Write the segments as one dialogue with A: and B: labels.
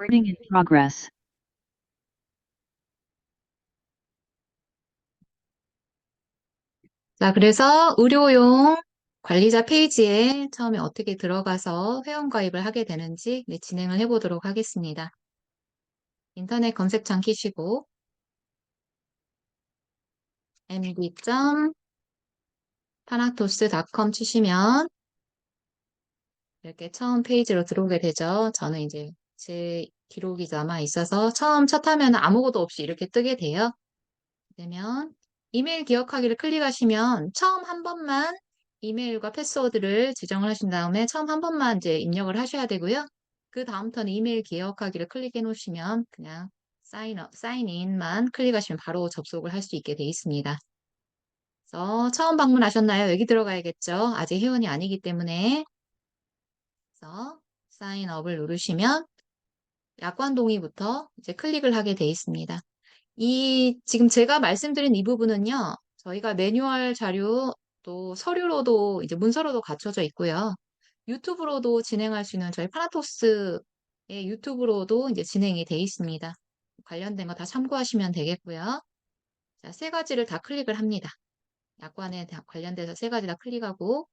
A: Recording in progress.
B: 자, 그래서 의료용 관리자 페이지에 처음에 어떻게 들어가서 회원가입을 하게 되는지 진행을 해보도록 하겠습니다. 인터넷 검색창 키시고 md.thanatos.com 치시면 이렇게 처음 페이지로 들어오게 되죠. 저는 이제 제 기록이 남아 있어서 처음 첫 화면 아무것도 없이 이렇게 뜨게 돼요. 그러면 이메일 기억하기를 클릭하시면 처음 한 번만 이메일과 패스워드를 지정을 하신 다음에 처음 한 번만 이제 입력을 하셔야 되고요. 그 다음부터는 이메일 기억하기를 클릭해 놓으시면 그냥 사인인만 클릭하시면 바로 접속을 할 수 있게 돼 있습니다. 그래서 처음 방문하셨나요? 여기 들어가야겠죠. 아직 회원이 아니기 때문에. 그래서 사인업을 누르시면 약관 동의부터 이제 클릭을 하게 돼 있습니다. 지금 제가 말씀드린 이 부분은요, 저희가 매뉴얼 자료 또 서류로도 이제 문서로도 갖춰져 있고요. 유튜브로도 진행할 수 있는 저희 파나토스의 유튜브로도 이제 진행이 돼 있습니다. 관련된 거 다 참고하시면 되겠고요. 자, 세 가지를 다 클릭을 합니다. 약관에 관련돼서 세 가지 다 클릭하고,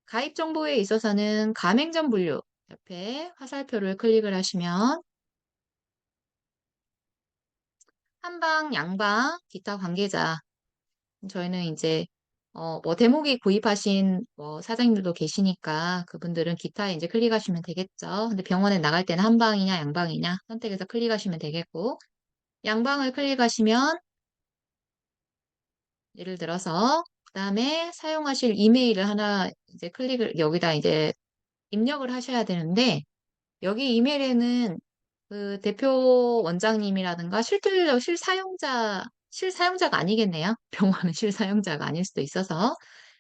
B: 가입 정보에 있어서는 가맹점 분류 옆에 화살표를 클릭을 하시면 한방, 양방, 기타 관계자 저희는 이제 뭐 대목이 구입하신 뭐 사장님들도 계시니까 그분들은 기타에 이제 클릭하시면 되겠죠. 근데 병원에 나갈 때는 한방이냐 양방이냐 선택해서 클릭하시면 되겠고 양방을 클릭하시면 예를 들어서 그다음에 사용하실 이메일을 하나 이제 여기다 이제 입력을 하셔야 되는데 여기 이메일에는 그 대표 원장님이라든가 실사용자가 아니겠네요. 병원은 실사용자가 아닐 수도 있어서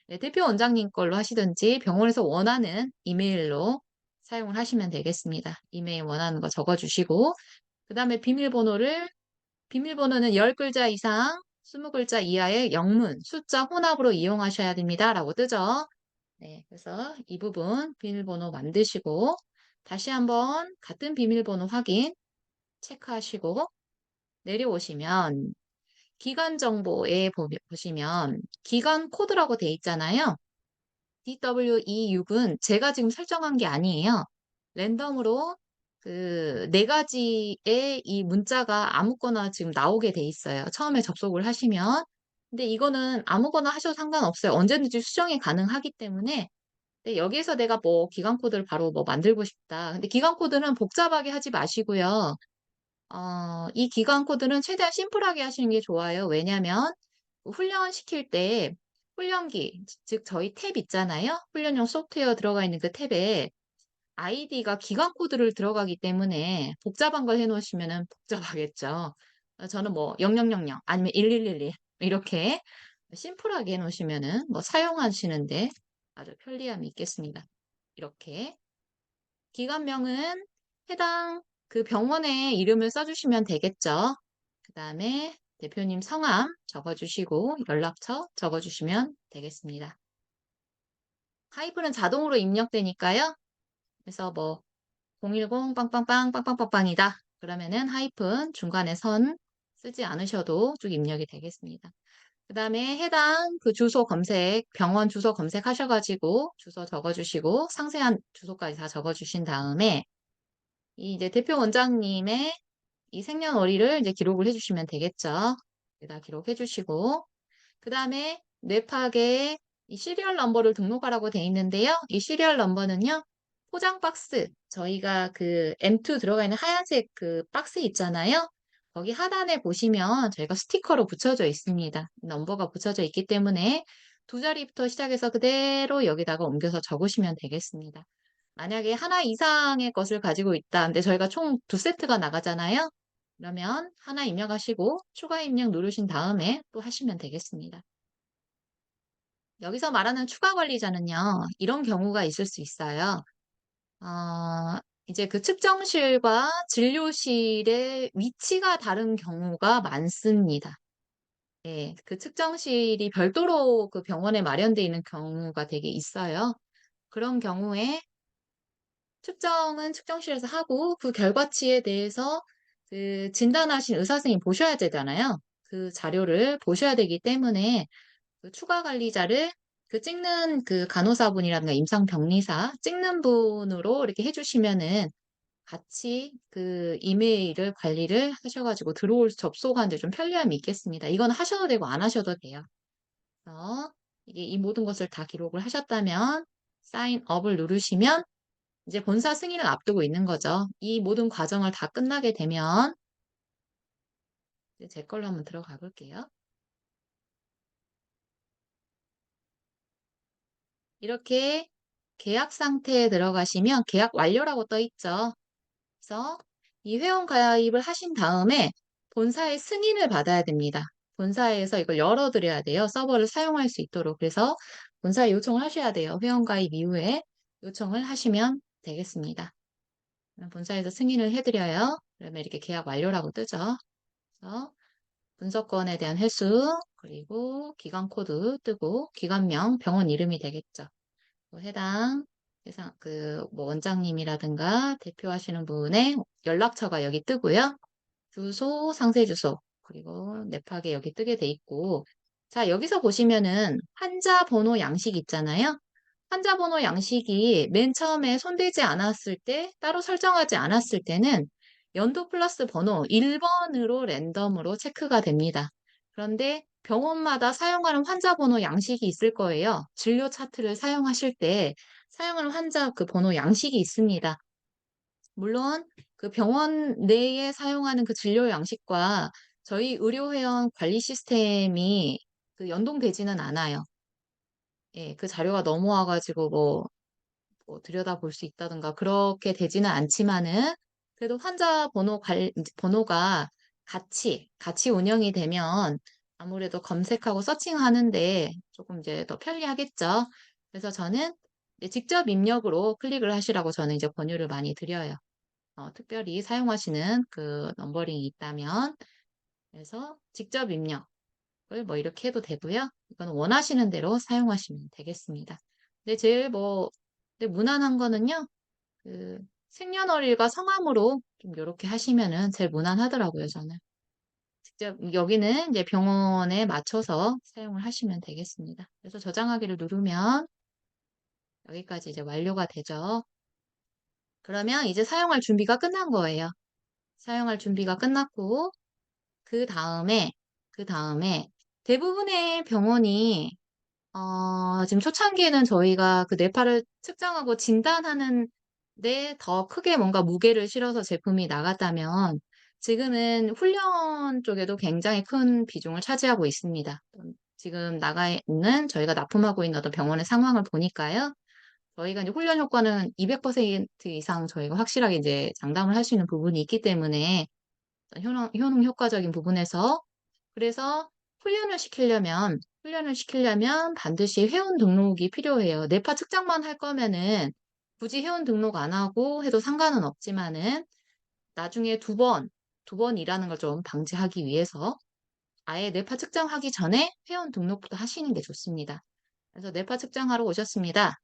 B: 네, 대표 원장님 걸로 하시든지 병원에서 원하는 이메일로 사용을 하시면 되겠습니다. 이메일 원하는 거 적어주시고 그 다음에 비밀번호는 10글자 이상 20글자 이하의 영문, 숫자 혼합으로 이용하셔야 됩니다. 라고 뜨죠. 네, 그래서 이 부분 비밀번호 만드시고 다시 한번 같은 비밀번호 확인 체크하시고 내려오시면 기간 정보에 보시면 기간 코드라고 돼 있잖아요. DWE6은 제가 지금 설정한 게 아니에요. 랜덤으로 그 네 가지의 이 문자가 아무거나 지금 나오게 돼 있어요. 처음에 접속을 하시면. 근데 이거는 아무거나 하셔도 상관없어요. 언제든지 수정이 가능하기 때문에 근데 여기에서 내가 뭐 기간 코드를 바로 뭐 만들고 싶다. 근데 기간 코드는 복잡하게 하지 마시고요. 이 기간 코드는 최대한 심플하게 하시는 게 좋아요. 왜냐면 훈련 시킬 때 훈련기, 즉 저희 탭 있잖아요. 훈련용 소프트웨어 들어가 있는 그 탭에 아이디가 기간 코드를 들어가기 때문에 복잡한 걸 해놓으시면 복잡하겠죠. 저는 뭐 0000 아니면 1111 이렇게 심플하게 해놓으시면은 뭐 사용하시는데 아주 편리함이 있겠습니다. 이렇게 기관명은 해당 그 병원의 이름을 써주시면 되겠죠. 그 다음에 대표님 성함 적어주시고 연락처 적어주시면 되겠습니다. 하이프는 자동으로 입력되니까요. 그래서 뭐 010 빵빵빵 빵빵빵빵이다. 그러면은 하이픈 중간에 선 쓰지 않으셔도 쭉 입력이 되겠습니다. 그 다음에 해당 그 주소 검색, 병원 주소 검색하셔가지고 주소 적어주시고 상세한 주소까지 다 적어주신 다음에 이제 대표 원장님의 이 생년월일을 이제 기록을 해주시면 되겠죠. 여기다 기록해 주시고 그 다음에 뇌파계 이 시리얼 넘버를 등록하라고 돼 있는데요. 이 시리얼 넘버는요. 포장 박스 저희가 그 M2 들어가 있는 하얀색 그 박스 있잖아요. 거기 하단에 보시면 저희가 스티커로 붙여져 있습니다. 넘버가 붙여져 있기 때문에 두 자리부터 시작해서 그대로 여기다가 옮겨서 적으시면 되겠습니다. 만약에 하나 이상의 것을 가지고 있다. 근데 저희가 총 두 세트가 나가잖아요. 그러면 하나 입력하시고 추가 입력 누르신 다음에 또 하시면 되겠습니다. 여기서 말하는 추가 관리자는요. 이런 경우가 있을 수 있어요. 이제 그 측정실과 진료실의 위치가 다른 경우가 많습니다. 예, 그 측정실이 별도로 그 병원에 마련되어 있는 경우가 되게 있어요. 그런 경우에 측정은 측정실에서 하고 그 결과치에 대해서 그 진단하신 의사 선생님이 보셔야 되잖아요. 그 자료를 보셔야 되기 때문에 그 추가 관리자를 그 찍는 그 간호사분이라든가 임상병리사 찍는 분으로 이렇게 해 주시면은 같이 그 이메일을 관리를 하셔 가지고 들어올 접속하는 데 좀 편리함이 있겠습니다. 이건 하셔도 되고 안 하셔도 돼요. 그래서 이게 이 모든 것을 다 기록을 하셨다면 사인 업을 누르시면 이제 본사 승인을 앞두고 있는 거죠. 이 모든 과정을 다 끝나게 되면 이제 제 걸로 한번 들어가 볼게요. 이렇게 계약 상태에 들어가시면 계약 완료라고 떠 있죠. 그래서 이 회원 가입을 하신 다음에 본사의 승인을 받아야 됩니다. 본사에서 이걸 열어 드려야 돼요. 서버를 사용할 수 있도록. 그래서 본사에 요청을 하셔야 돼요. 회원 가입 이후에 요청을 하시면 되겠습니다. 그럼 본사에서 승인을 해 드려요. 그러면 이렇게 계약 완료라고 뜨죠. 그래서 분석권에 대한 횟수, 그리고 기간 코드 뜨고 기관명, 병원 이름이 되겠죠. 뭐 해당 해상 그 뭐 원장님이라든가 대표하시는 분의 연락처가 여기 뜨고요. 주소, 상세 주소, 그리고 nep하게 여기 뜨게 돼 있고, 자, 여기서 보시면은 환자 번호 양식 있잖아요. 환자 번호 양식이 맨 처음에 손대지 않았을 때, 따로 설정하지 않았을 때는 연도 플러스 번호 1번으로 랜덤으로 체크가 됩니다. 그런데 병원마다 사용하는 환자 번호 양식이 있을 거예요. 진료 차트를 사용하실 때 사용하는 환자 그 번호 양식이 있습니다. 물론 그 병원 내에 사용하는 그 진료 양식과 저희 의료회원 관리 시스템이 그 연동되지는 않아요. 예, 그 자료가 넘어와 가지고 뭐 들여다볼 수 있다든가 그렇게 되지는 않지만은 그래도 환자 번호 인제 번호가 같이 운영이 되면 아무래도 검색하고 서칭하는 데 조금 이제 더 편리하겠죠. 그래서 저는 이제 직접 입력으로 클릭을 하시라고 저는 이제 권유를 많이 드려요. 특별히 사용하시는 그 넘버링이 있다면. 그래서 직접 입력을 뭐 이렇게 해도 되고요. 이거는 원하시는 대로 사용하시면 되겠습니다. 근데 제일 근데 무난한 거는요. 그 생년월일과 성함으로 좀 요렇게 하시면은 제일 무난하더라고요, 저는. 직접 여기는 이제 병원에 맞춰서 사용을 하시면 되겠습니다. 그래서 저장하기를 누르면 여기까지 이제 완료가 되죠. 그러면 이제 사용할 준비가 끝난 거예요. 사용할 준비가 끝났고 그다음에 대부분의 병원이 지금 초창기에는 저희가 그 뇌파를 측정하고 진단하는 데 더 크게 뭔가 무게를 실어서 제품이 나갔다면 지금은 훈련 쪽에도 굉장히 큰 비중을 차지하고 있습니다. 지금 나가 있는 저희가 납품하고 있는 어떤 병원의 상황을 보니까요. 저희가 이제 훈련 효과는 200% 이상 저희가 확실하게 이제 장담을 할 수 있는 부분이 있기 때문에 효능 효과적인 부분에서 그래서 훈련을 시키려면 반드시 회원 등록이 필요해요. 뇌파 측정만 할 거면은 굳이 회원 등록 안 하고 해도 상관은 없지만은 나중에 두 번 일하는 걸 좀 방지하기 위해서 아예 뇌파 측정하기 전에 회원 등록부터 하시는 게 좋습니다. 그래서 뇌파 측정하러 오셨습니다.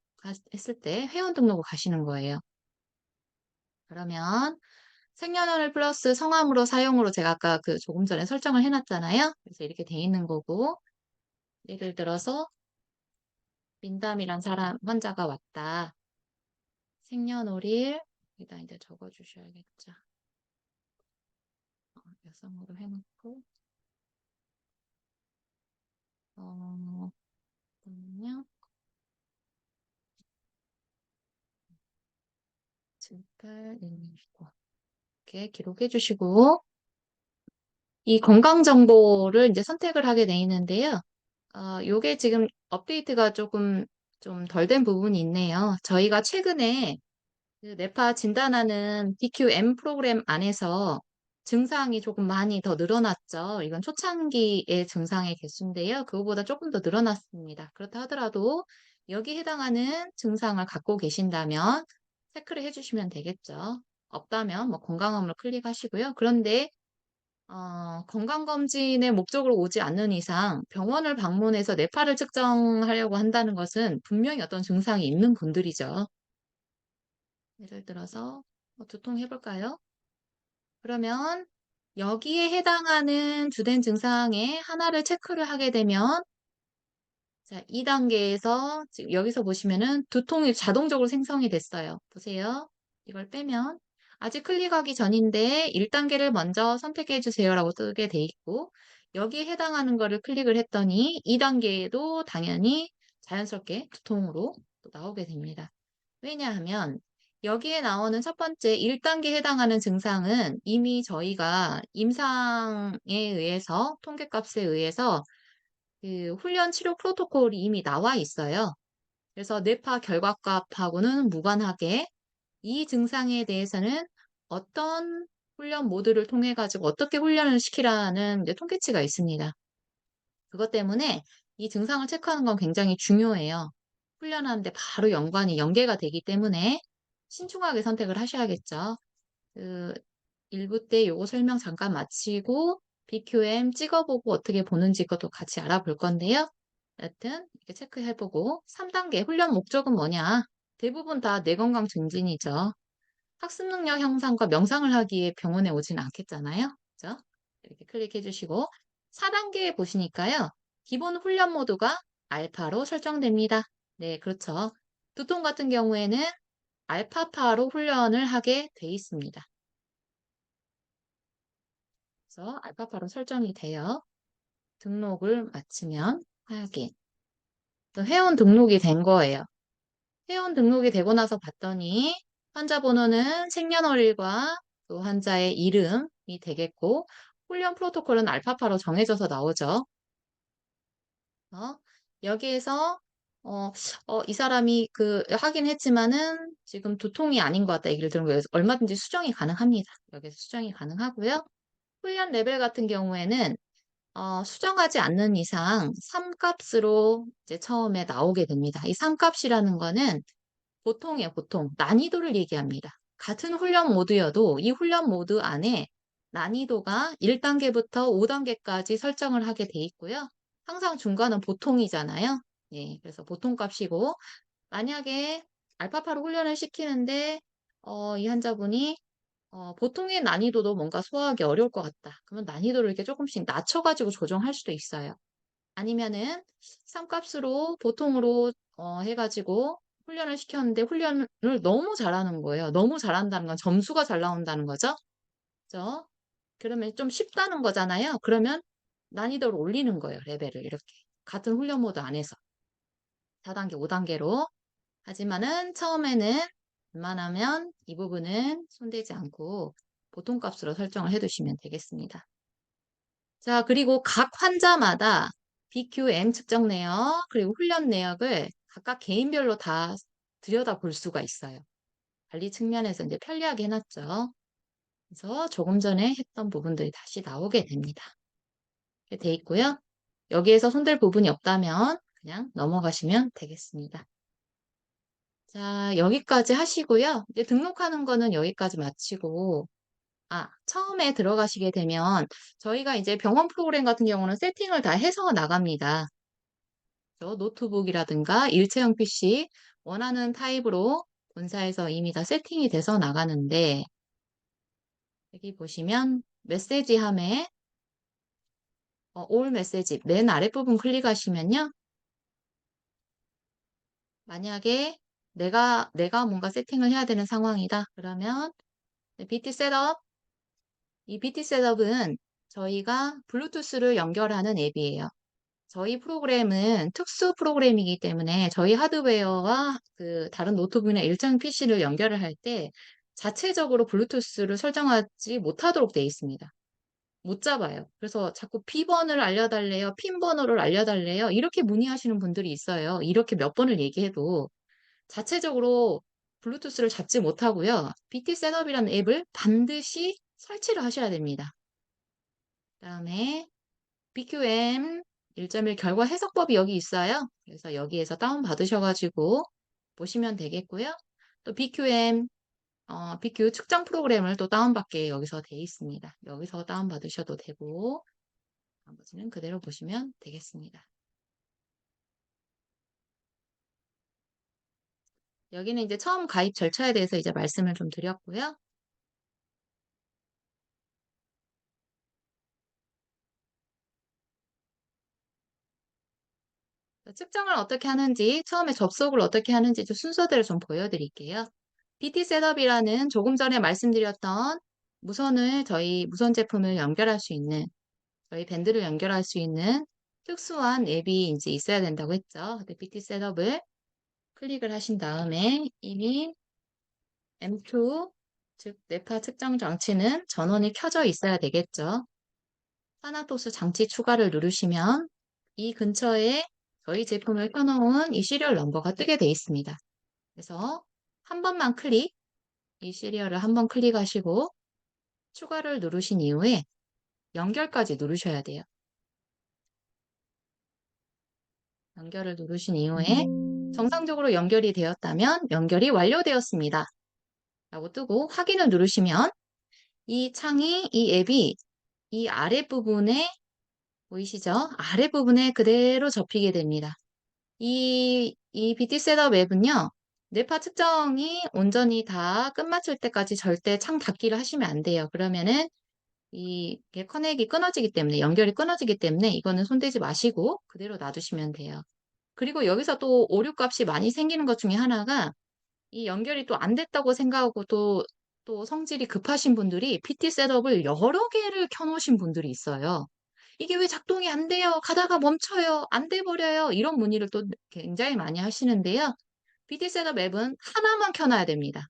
B: 했을 때 회원 등록을 가시는 거예요. 그러면 생년월일 플러스 성함으로 사용으로 제가 아까 그 조금 전에 설정을 해 놨잖아요. 그래서 이렇게 돼 있는 거고 예를 들어서 민담이란 사람 환자가 왔다. 생년월일 여기다 이제 적어 주셔야겠죠. 여성으로 해 놓고 잠깐만요. 78 이렇게 기록해 주시고 이 건강 정보를 이제 선택을 하게 돼 있는데요. 요게 지금 업데이트가 조금 좀 덜 된 부분이 있네요. 저희가 최근에 그 뇌파 진단하는 DQM 프로그램 안에서 증상이 조금 많이 더 늘어났죠. 이건 초창기의 증상의 개수인데요. 그거보다 조금 더 늘어났습니다. 그렇다 하더라도 여기 해당하는 증상을 갖고 계신다면 체크를 해 주시면 되겠죠. 없다면 뭐 건강함을 클릭하시고요. 그런데 건강검진의 목적으로 오지 않는 이상 병원을 방문해서 뇌파를 측정하려고 한다는 것은 분명히 어떤 증상이 있는 분들이죠. 예를 들어서 두통 해볼까요? 그러면 여기에 해당하는 주된 증상에 하나를 체크를 하게 되면 자, 2단계에서 지금 여기서 보시면은 두통이 자동적으로 생성이 됐어요. 보세요. 이걸 빼면 아직 클릭하기 전인데 1단계를 먼저 선택해 주세요라고 뜨게 돼 있고 여기에 해당하는 거를 클릭을 했더니 2단계에도 당연히 자연스럽게 두통으로 또 나오게 됩니다. 왜냐하면 여기에 나오는 첫 번째 1단계에 해당하는 증상은 이미 저희가 임상에 의해서 통계값에 의해서 그 훈련 치료 프로토콜이 이미 나와 있어요. 그래서 뇌파 결과값하고는 무관하게 이 증상에 대해서는 어떤 훈련 모드를 통해 가지고 어떻게 훈련을 시키라는 이제 통계치가 있습니다. 그것 때문에 이 증상을 체크하는 건 굉장히 중요해요. 훈련하는데 바로 연계가 되기 때문에 신중하게 선택을 하셔야겠죠. 그 1부 때 요거 설명 잠깐 마치고 BQM 찍어보고 어떻게 보는지 그것도 같이 알아볼 건데요. 여튼 이렇게 체크해보고 3단계 훈련 목적은 뭐냐? 대부분 다 뇌 건강 증진이죠. 학습 능력 향상과 명상을 하기에 병원에 오지는 않겠잖아요. 그죠? 이렇게 클릭해 주시고 4단계에 보시니까요. 기본 훈련 모드가 알파로 설정됩니다. 네, 그렇죠. 두통 같은 경우에는 알파파로 훈련을 하게 돼 있습니다. 그래서 알파파로 설정이 돼요. 등록을 마치면 확인. 또 회원 등록이 된 거예요. 회원 등록이 되고 나서 봤더니 환자 번호는 생년월일과 또 환자의 이름이 되겠고 훈련 프로토콜은 알파파로 정해져서 나오죠. 어, 여기에서 이 사람이 하긴 했지만은 지금 두통이 아닌 것 같다 얘기를 들은 거예요. 얼마든지 수정이 가능합니다. 여기서 수정이 가능하고요. 훈련 레벨 같은 경우에는 수정하지 않는 이상 3값으로 이제 처음에 나오게 됩니다. 이 3값이라는 거는 보통이에요, 보통. 난이도를 얘기합니다. 같은 훈련 모드여도 이 훈련 모드 안에 난이도가 1단계부터 5단계까지 설정을 하게 돼 있고요. 항상 중간은 보통이잖아요. 예, 그래서 보통 값이고, 만약에 알파파로 훈련을 시키는데, 이 환자분이 보통의 난이도도 뭔가 소화하기 어려울 것 같다. 그러면 난이도를 이렇게 조금씩 낮춰가지고 조정할 수도 있어요. 아니면은 3값으로 보통으로 해가지고 훈련을 시켰는데 훈련을 너무 잘하는 거예요. 너무 잘한다는 건 점수가 잘 나온다는 거죠. 그죠? 그러면 좀 쉽다는 거잖아요. 그러면 난이도를 올리는 거예요. 레벨을 이렇게. 같은 훈련 모드 안에서 4단계, 5단계로. 하지만은 처음에는 웬만하면 이 부분은 손대지 않고 보통 값으로 설정을 해두시면 되겠습니다. 자, 그리고 각 환자마다 BQM 측정 내역, 그리고 훈련 내역을 각각 개인별로 다 들여다볼 수가 있어요. 관리 측면에서 이제 편리하게 해놨죠. 그래서 조금 전에 했던 부분들이 다시 나오게 됩니다. 이렇게 돼 있고요. 여기에서 손댈 부분이 없다면 그냥 넘어가시면 되겠습니다. 자, 여기까지 하시고요. 이제 등록하는 거는 여기까지 마치고 처음에 들어가시게 되면 저희가 이제 병원 프로그램 같은 경우는 세팅을 다 해서 나갑니다. 노트북이라든가 일체형 PC 원하는 타입으로 본사에서 이미 다 세팅이 돼서 나가는데 여기 보시면 메시지 함에 올 메시지 맨 아랫부분 클릭하시면요. 만약에 내가 뭔가 세팅을 해야 되는 상황이다. 그러면 BT 셋업 이 BT 셋업은 저희가 블루투스를 연결하는 앱이에요. 저희 프로그램은 특수 프로그램이기 때문에 저희 하드웨어와 그 다른 노트북이나 일정 PC를 연결을 할 때 자체적으로 블루투스를 설정하지 못하도록 되어 있습니다. 못 잡아요. 그래서 자꾸 P번호를 알려달래요. 핀 번호를 알려달래요. 이렇게 문의하시는 분들이 있어요. 이렇게 몇 번을 얘기해도 자체적으로 블루투스를 잡지 못하고요. BT 셋업이라는 앱을 반드시 설치를 하셔야 됩니다. 그다음에 BQM 1.1 결과 해석법이 여기 있어요. 그래서 여기에서 다운받으셔가지고 보시면 되겠고요. 또 BQM, BQ 측정 프로그램을 또 다운받게 여기서 돼 있습니다. 여기서 다운받으셔도 되고 나머지는 그대로 보시면 되겠습니다. 여기는 이제 처음 가입 절차에 대해서 이제 말씀을 좀 드렸고요. 측정을 어떻게 하는지, 처음에 접속을 어떻게 하는지 좀 순서대로 좀 보여드릴게요. BT 셋업이라는 조금 전에 말씀드렸던 저희 무선 제품을 연결할 수 있는, 저희 밴드를 연결할 수 있는 특수한 앱이 이제 있어야 된다고 했죠. 근데 BT 셋업을 클릭을 하신 다음에 이미 M2, 즉 뇌파 측정 장치는 전원이 켜져 있어야 되겠죠. 타나토스 장치 추가를 누르시면 이 근처에 저희 제품을 켜놓은 이 시리얼 넘버가 뜨게 돼 있습니다. 그래서 한 번만 이 시리얼을 한 번 클릭하시고 추가를 누르신 이후에 연결까지 누르셔야 돼요. 연결을 누르신 이후에 정상적으로 연결이 되었다면 연결이 완료되었습니다. 라고 뜨고 확인을 누르시면 이 앱이 이 아랫부분에 보이시죠? 아랫부분에 그대로 접히게 됩니다. 이 BT 셋업 앱은요, 뇌파 측정이 온전히 다 끝마칠 때까지 절대 창 닫기를 하시면 안 돼요. 그러면은 이게 커넥이 끊어지기 때문에, 연결이 끊어지기 때문에 이거는 손대지 마시고 그대로 놔두시면 돼요. 그리고 여기서 또 오류 값이 많이 생기는 것 중에 하나가 이 연결이 또 안 됐다고 생각하고 또 성질이 급하신 분들이 PT 셋업을 여러 개를 켜놓으신 분들이 있어요. 이게 왜 작동이 안 돼요? 가다가 멈춰요. 안 돼 버려요. 이런 문의를 또 굉장히 많이 하시는데요. PT 셋업 앱은 하나만 켜놔야 됩니다.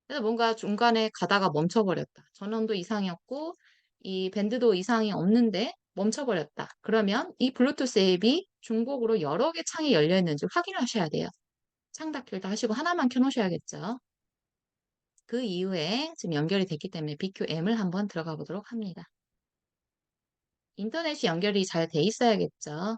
B: 그래서 뭔가 중간에 가다가 멈춰버렸다. 전원도 이상이었고 이 밴드도 이상이 없는데 멈춰버렸다. 그러면 이 블루투스 앱이 중복으로 여러 개 창이 열려 있는지 확인하셔야 돼요. 창 닫기도 하시고 하나만 켜놓으셔야겠죠. 그 이후에 지금 연결이 됐기 때문에 BQM을 한번 들어가 보도록 합니다. 인터넷이 연결이 잘 돼 있어야겠죠.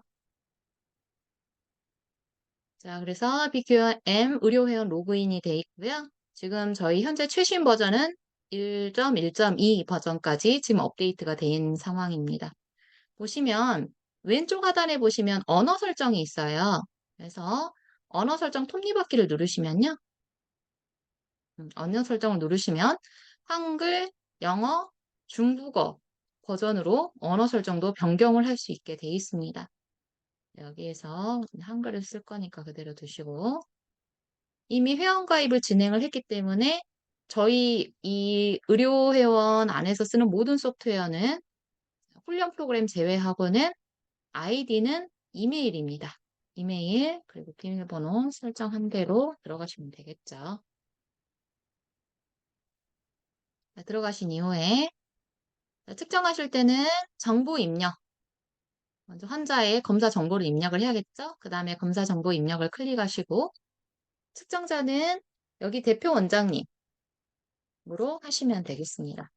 B: 자, 그래서 BQM 의료 회원 로그인이 돼 있고요. 지금 저희 현재 최신 버전은 1.1.2 버전까지 지금 업데이트가 된 상황입니다. 보시면 왼쪽 하단에 보시면 언어 설정이 있어요. 그래서 언어 설정 톱니바퀴를 누르시면요. 언어 설정을 누르시면 한글, 영어, 중국어 버전으로 언어 설정도 변경을 할 수 있게 돼 있습니다. 여기에서 한글을 쓸 거니까 그대로 두시고 이미 회원가입을 진행을 했기 때문에 저희 이 의료회원 안에서 쓰는 모든 소프트웨어는 훈련 프로그램 제외하고는 아이디는 이메일입니다. 이메일 그리고 비밀번호 설정한 대로 들어가시면 되겠죠. 들어가신 이후에 측정하실 때는 정보 입력, 먼저 환자의 검사 정보를 입력을 해야겠죠? 그 다음에 검사 정보 입력을 클릭하시고 측정자는 여기 대표 원장님으로 하시면 되겠습니다.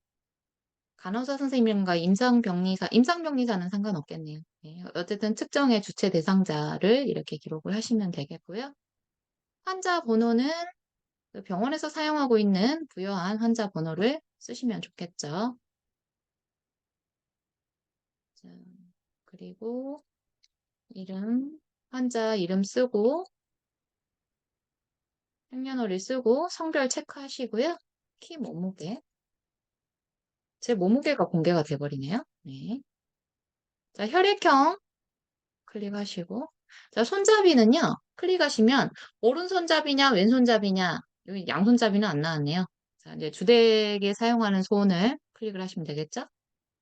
B: 간호사 선생님과 임상병리사는 상관없겠네요. 네, 어쨌든 측정의 주체 대상자를 이렇게 기록을 하시면 되겠고요. 환자 번호는 그 병원에서 사용하고 있는 부여한 환자 번호를 쓰시면 좋겠죠. 자, 그리고 환자 이름 쓰고 생년월일 쓰고 성별 체크하시고요. 키 몸무게. 제 몸무게가 공개가 돼버리네요. 네. 자, 혈액형 클릭하시고. 자, 손잡이는요. 클릭하시면 오른손잡이냐 왼손잡이냐 여기 양손잡이는 안 나왔네요. 자, 이제 주택에 사용하는 손을 클릭을 하시면 되겠죠?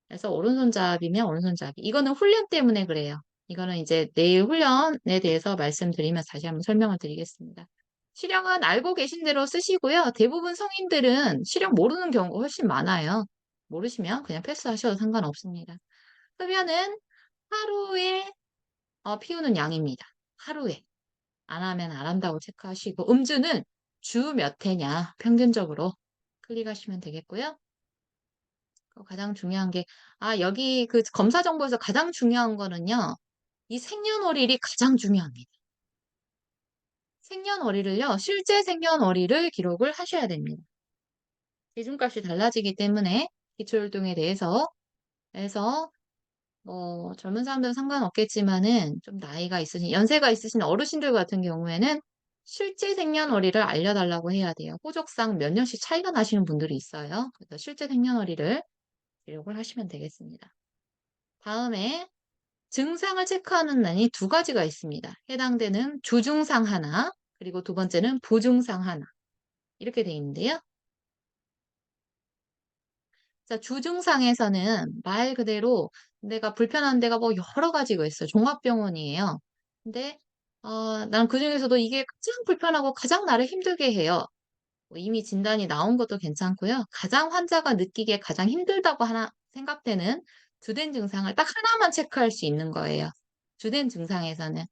B: 그래서 오른손잡이면 오른손잡이. 이거는 훈련 때문에 그래요. 이거는 이제 내일 훈련에 대해서 말씀드리면서 다시 한번 설명을 드리겠습니다. 시력은 알고 계신 대로 쓰시고요. 대부분 성인들은 시력 모르는 경우가 훨씬 많아요. 모르시면 그냥 패스하셔도 상관없습니다. 흡연은 하루에 피우는 양입니다. 하루에. 안 하면 안 한다고 체크하시고 음주는 주 몇 회냐 평균적으로 클릭하시면 되겠고요. 가장 중요한 게 여기 그 검사 정보에서 가장 중요한 거는요. 이 생년월일이 가장 중요합니다. 생년월일을요. 실제 생년월일을 기록을 하셔야 됩니다. 기준값이 달라지기 때문에 기초율동에 대해서 그래서 젊은 사람들은 상관없겠지만은 좀 연세가 있으신 어르신들 같은 경우에는 실제 생년월일을 알려달라고 해야 돼요. 호적상 몇 년씩 차이가 나시는 분들이 있어요. 그래서 실제 생년월일을 기록을 하시면 되겠습니다. 다음에 증상을 체크하는 난이 두 가지가 있습니다. 해당되는 주증상 하나, 그리고 두 번째는 부증상 하나. 이렇게 돼 있는데요. 자, 주증상에서는 말 그대로 내가 불편한 데가 뭐 여러 가지가 있어요. 종합병원이에요. 근데 난 그중에서도 이게 가장 불편하고 가장 나를 힘들게 해요. 뭐 이미 진단이 나온 것도 괜찮고요. 가장 환자가 느끼기에 가장 힘들다고 하나 생각되는 주된 증상을 딱 하나만 체크할 수 있는 거예요. 주된 증상에서는.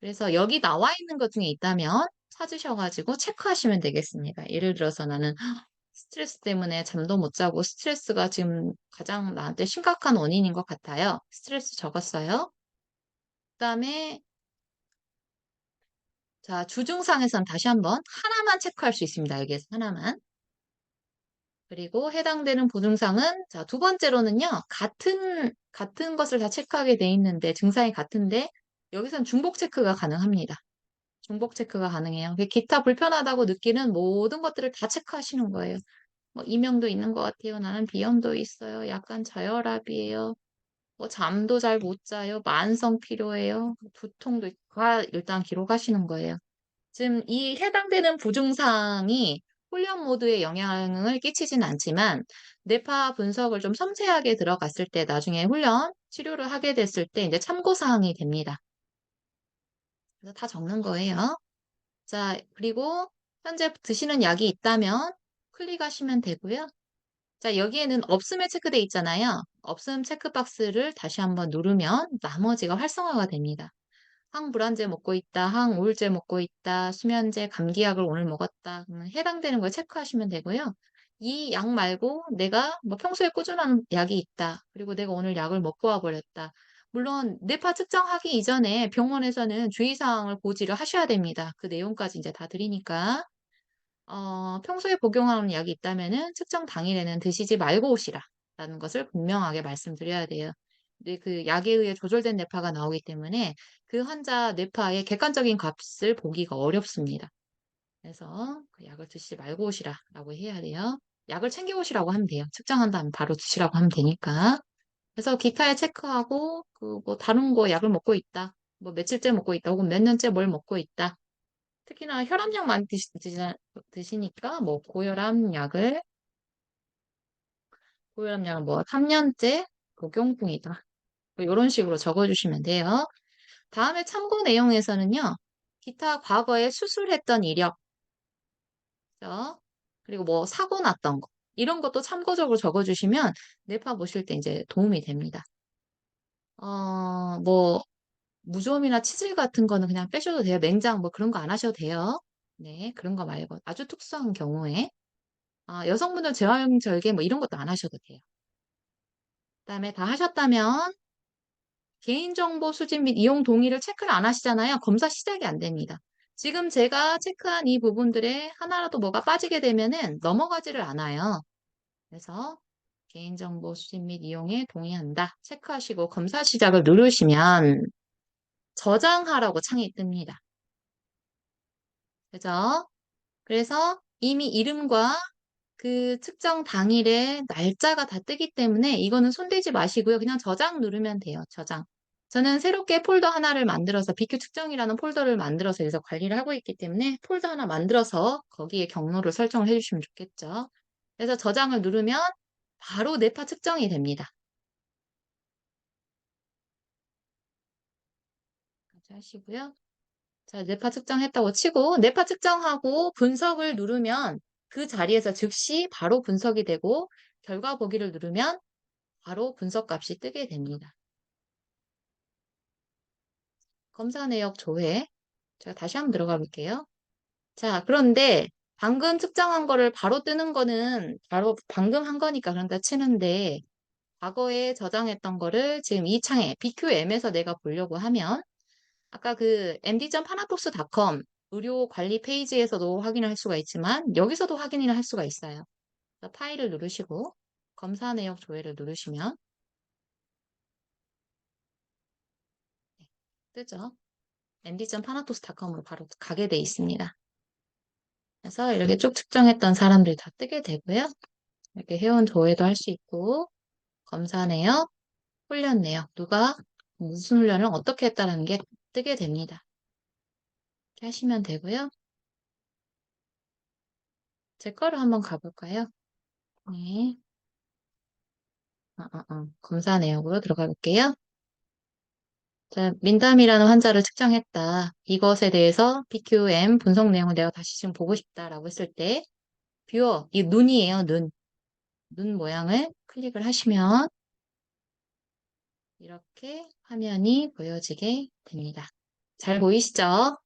B: 그래서 여기 나와 있는 것 중에 있다면 찾으셔 가지고 체크하시면 되겠습니다. 예를 들어서 나는 스트레스 때문에 잠도 못 자고 스트레스가 지금 가장 나한테 심각한 원인인 것 같아요. 스트레스 적었어요. 그다음에 자, 주증상에선 다시 한번 하나만 체크할 수 있습니다. 여기에서 하나만. 그리고 해당되는 부증상은 자, 두 번째로는요. 같은 것을 다 체크하게 돼 있는데 증상이 같은데 여기선 중복 체크가 가능합니다. 중복 체크가 가능해요. 기타 불편하다고 느끼는 모든 것들을 다 체크하시는 거예요. 뭐 이명도 있는 것 같아요. 나는 비염도 있어요. 약간 저혈압이에요. 뭐 잠도 잘 못 자요. 만성 피로예요. 두통도 다 일단 기록하시는 거예요. 지금 이 해당되는 부증상이 훈련 모드에 영향을 끼치진 않지만 뇌파 분석을 좀 섬세하게 들어갔을 때 나중에 훈련 치료를 하게 됐을 때 이제 참고 사항이 됩니다. 그래서 다 적는 거예요. 자, 그리고 현재 드시는 약이 있다면 클릭하시면 되고요. 자, 여기에는 없음에 체크돼 있잖아요. 없음 체크박스를 다시 한번 누르면 나머지가 활성화가 됩니다. 항불안제 먹고 있다, 항우울제 먹고 있다, 수면제, 감기약을 오늘 먹었다. 그러면 해당되는 걸 체크하시면 되고요. 이 약 말고 내가 뭐 평소에 꾸준한 약이 있다. 그리고 내가 오늘 약을 먹고 와버렸다. 물론 뇌파 측정하기 이전에 병원에서는 주의사항을 고지를 하셔야 됩니다. 그 내용까지 이제 다 드리니까. 평소에 복용하는 약이 있다면은 측정 당일에는 드시지 말고 오시라. 라는 것을 분명하게 말씀드려야 돼요. 근데 그 약에 의해 조절된 뇌파가 나오기 때문에 그 환자 뇌파의 객관적인 값을 보기가 어렵습니다. 그래서 그 약을 드시지 말고 오시라라고 해야 돼요. 약을 챙겨 오시라고 하면 돼요. 측정한 다음에 바로 드시라고 하면 되니까. 그래서 기타에 체크하고 그 뭐 다른 거 약을 먹고 있다. 뭐 며칠째 먹고 있다. 혹은 몇 년째 뭘 먹고 있다. 특히나 혈압약 많이 드시니까 뭐 고혈압약을 뭐 3년째 복용 중이다. 뭐 요런 식으로 적어주시면 돼요. 다음에 참고 내용에서는요. 기타 과거에 수술했던 이력, 그죠? 그리고 뭐 사고 났던 거 이런 것도 참고적으로 적어주시면 뇌파 보실 때 이제 도움이 됩니다. 뭐 무좀이나 치질 같은 거는 그냥 빼셔도 돼요. 맹장 뭐 그런 거 안 하셔도 돼요. 네, 그런 거 말고 아주 특수한 경우에 여성분들 재활용 절개 뭐 이런 것도 안 하셔도 돼요. 그다음에 다 하셨다면 개인정보 수집 및 이용 동의를 체크를 안 하시잖아요. 검사 시작이 안 됩니다. 지금 제가 체크한 이 부분들에 하나라도 뭐가 빠지게 되면은 넘어가지를 않아요. 그래서 개인정보 수집 및 이용에 동의한다. 체크하시고 검사 시작을 누르시면 저장하라고 창이 뜹니다. 그죠? 그래서 이미 이름과 그 측정 당일에 날짜가 다 뜨기 때문에 이거는 손대지 마시고요. 그냥 저장 누르면 돼요. 저장. 저는 새롭게 폴더 하나를 만들어서 BQ 측정이라는 폴더를 만들어서 여기서 관리를 하고 있기 때문에 폴더 하나 만들어서 거기에 경로를 설정을 해주시면 좋겠죠. 그래서 저장을 누르면 바로 뇌파 측정이 됩니다. 같이 하시고요. 자, 뇌파 측정했다고 치고 뇌파 측정하고 분석을 누르면 그 자리에서 즉시 바로 분석이 되고 결과 보기를 누르면 바로 분석 값이 뜨게 됩니다. 검사 내역 조회. 제가 다시 한번 들어가 볼게요. 자, 그런데 방금 측정한 거를 바로 뜨는 거는 바로 방금 한 거니까 그런다 치는데 과거에 저장했던 거를 지금 이 창에 BQM에서 내가 보려고 하면 아까 그 md.panafox.com 의료 관리 페이지에서도 확인을 할 수가 있지만 여기서도 확인을 할 수가 있어요. 그래서 파일을 누르시고 검사 내역 조회를 누르시면 네, 뜨죠. md.thanatos.com으로 바로 가게 돼 있습니다. 그래서 이렇게 쭉 측정했던 사람들이 다 뜨게 되고요. 이렇게 회원 조회도 할 수 있고 검사 내역, 훈련 내역, 누가 무슨 훈련을 어떻게 했다는 게 뜨게 됩니다. 이렇게 하시면 되고요. 제 거를 한번 가볼까요? 네. 검사 내역으로 들어가 볼게요. 자, 민담이라는 환자를 측정했다. 이것에 대해서 BQM 분석 내용을 내가 다시 지금 보고 싶다라고 했을 때 뷰어, 이 눈이에요, 눈. 눈 모양을 클릭을 하시면 이렇게 화면이 보여지게 됩니다. 잘 보이시죠?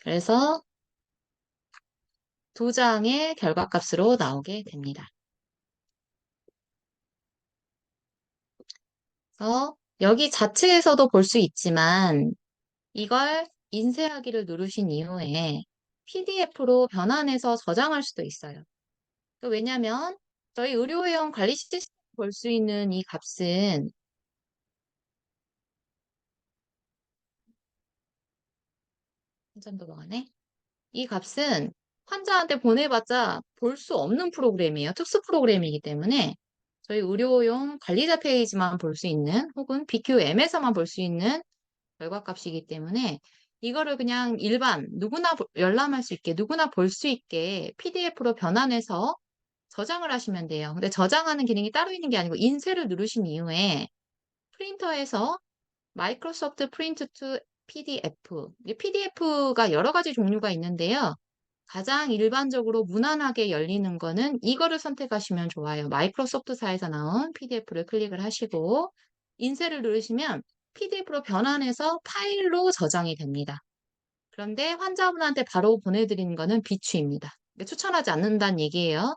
B: 그래서 두 장의 결과값으로 나오게 됩니다. 그래서 여기 좌측에서도 볼 수 있지만 이걸 인쇄하기를 누르신 이후에 PDF로 변환해서 저장할 수도 있어요. 왜냐하면 저희 의료회원 관리 시스템 볼 수 있는 이 값은 한참 넘어가네. 이 값은 환자한테 보내봤자 볼 수 없는 프로그램이에요. 특수 프로그램이기 때문에 저희 의료용 관리자 페이지만 볼 수 있는 혹은 BQM에서만 볼 수 있는 결과값이기 때문에 이거를 그냥 일반 누구나 열람할 수 있게 누구나 볼 수 있게 PDF로 변환해서 저장을 하시면 돼요. 근데 저장하는 기능이 따로 있는 게 아니고 인쇄를 누르신 이후에 프린터에서 마이크로소프트 프린트 투 PDF. PDF가 여러 가지 종류가 있는데요. 가장 일반적으로 무난하게 열리는 거는 이거를 선택하시면 좋아요. 마이크로소프트사에서 나온 PDF를 클릭을 하시고 인쇄를 누르시면 PDF로 변환해서 파일로 저장이 됩니다. 그런데 환자분한테 바로 보내드리는 거는 비추입니다. 추천하지 않는다는 얘기예요.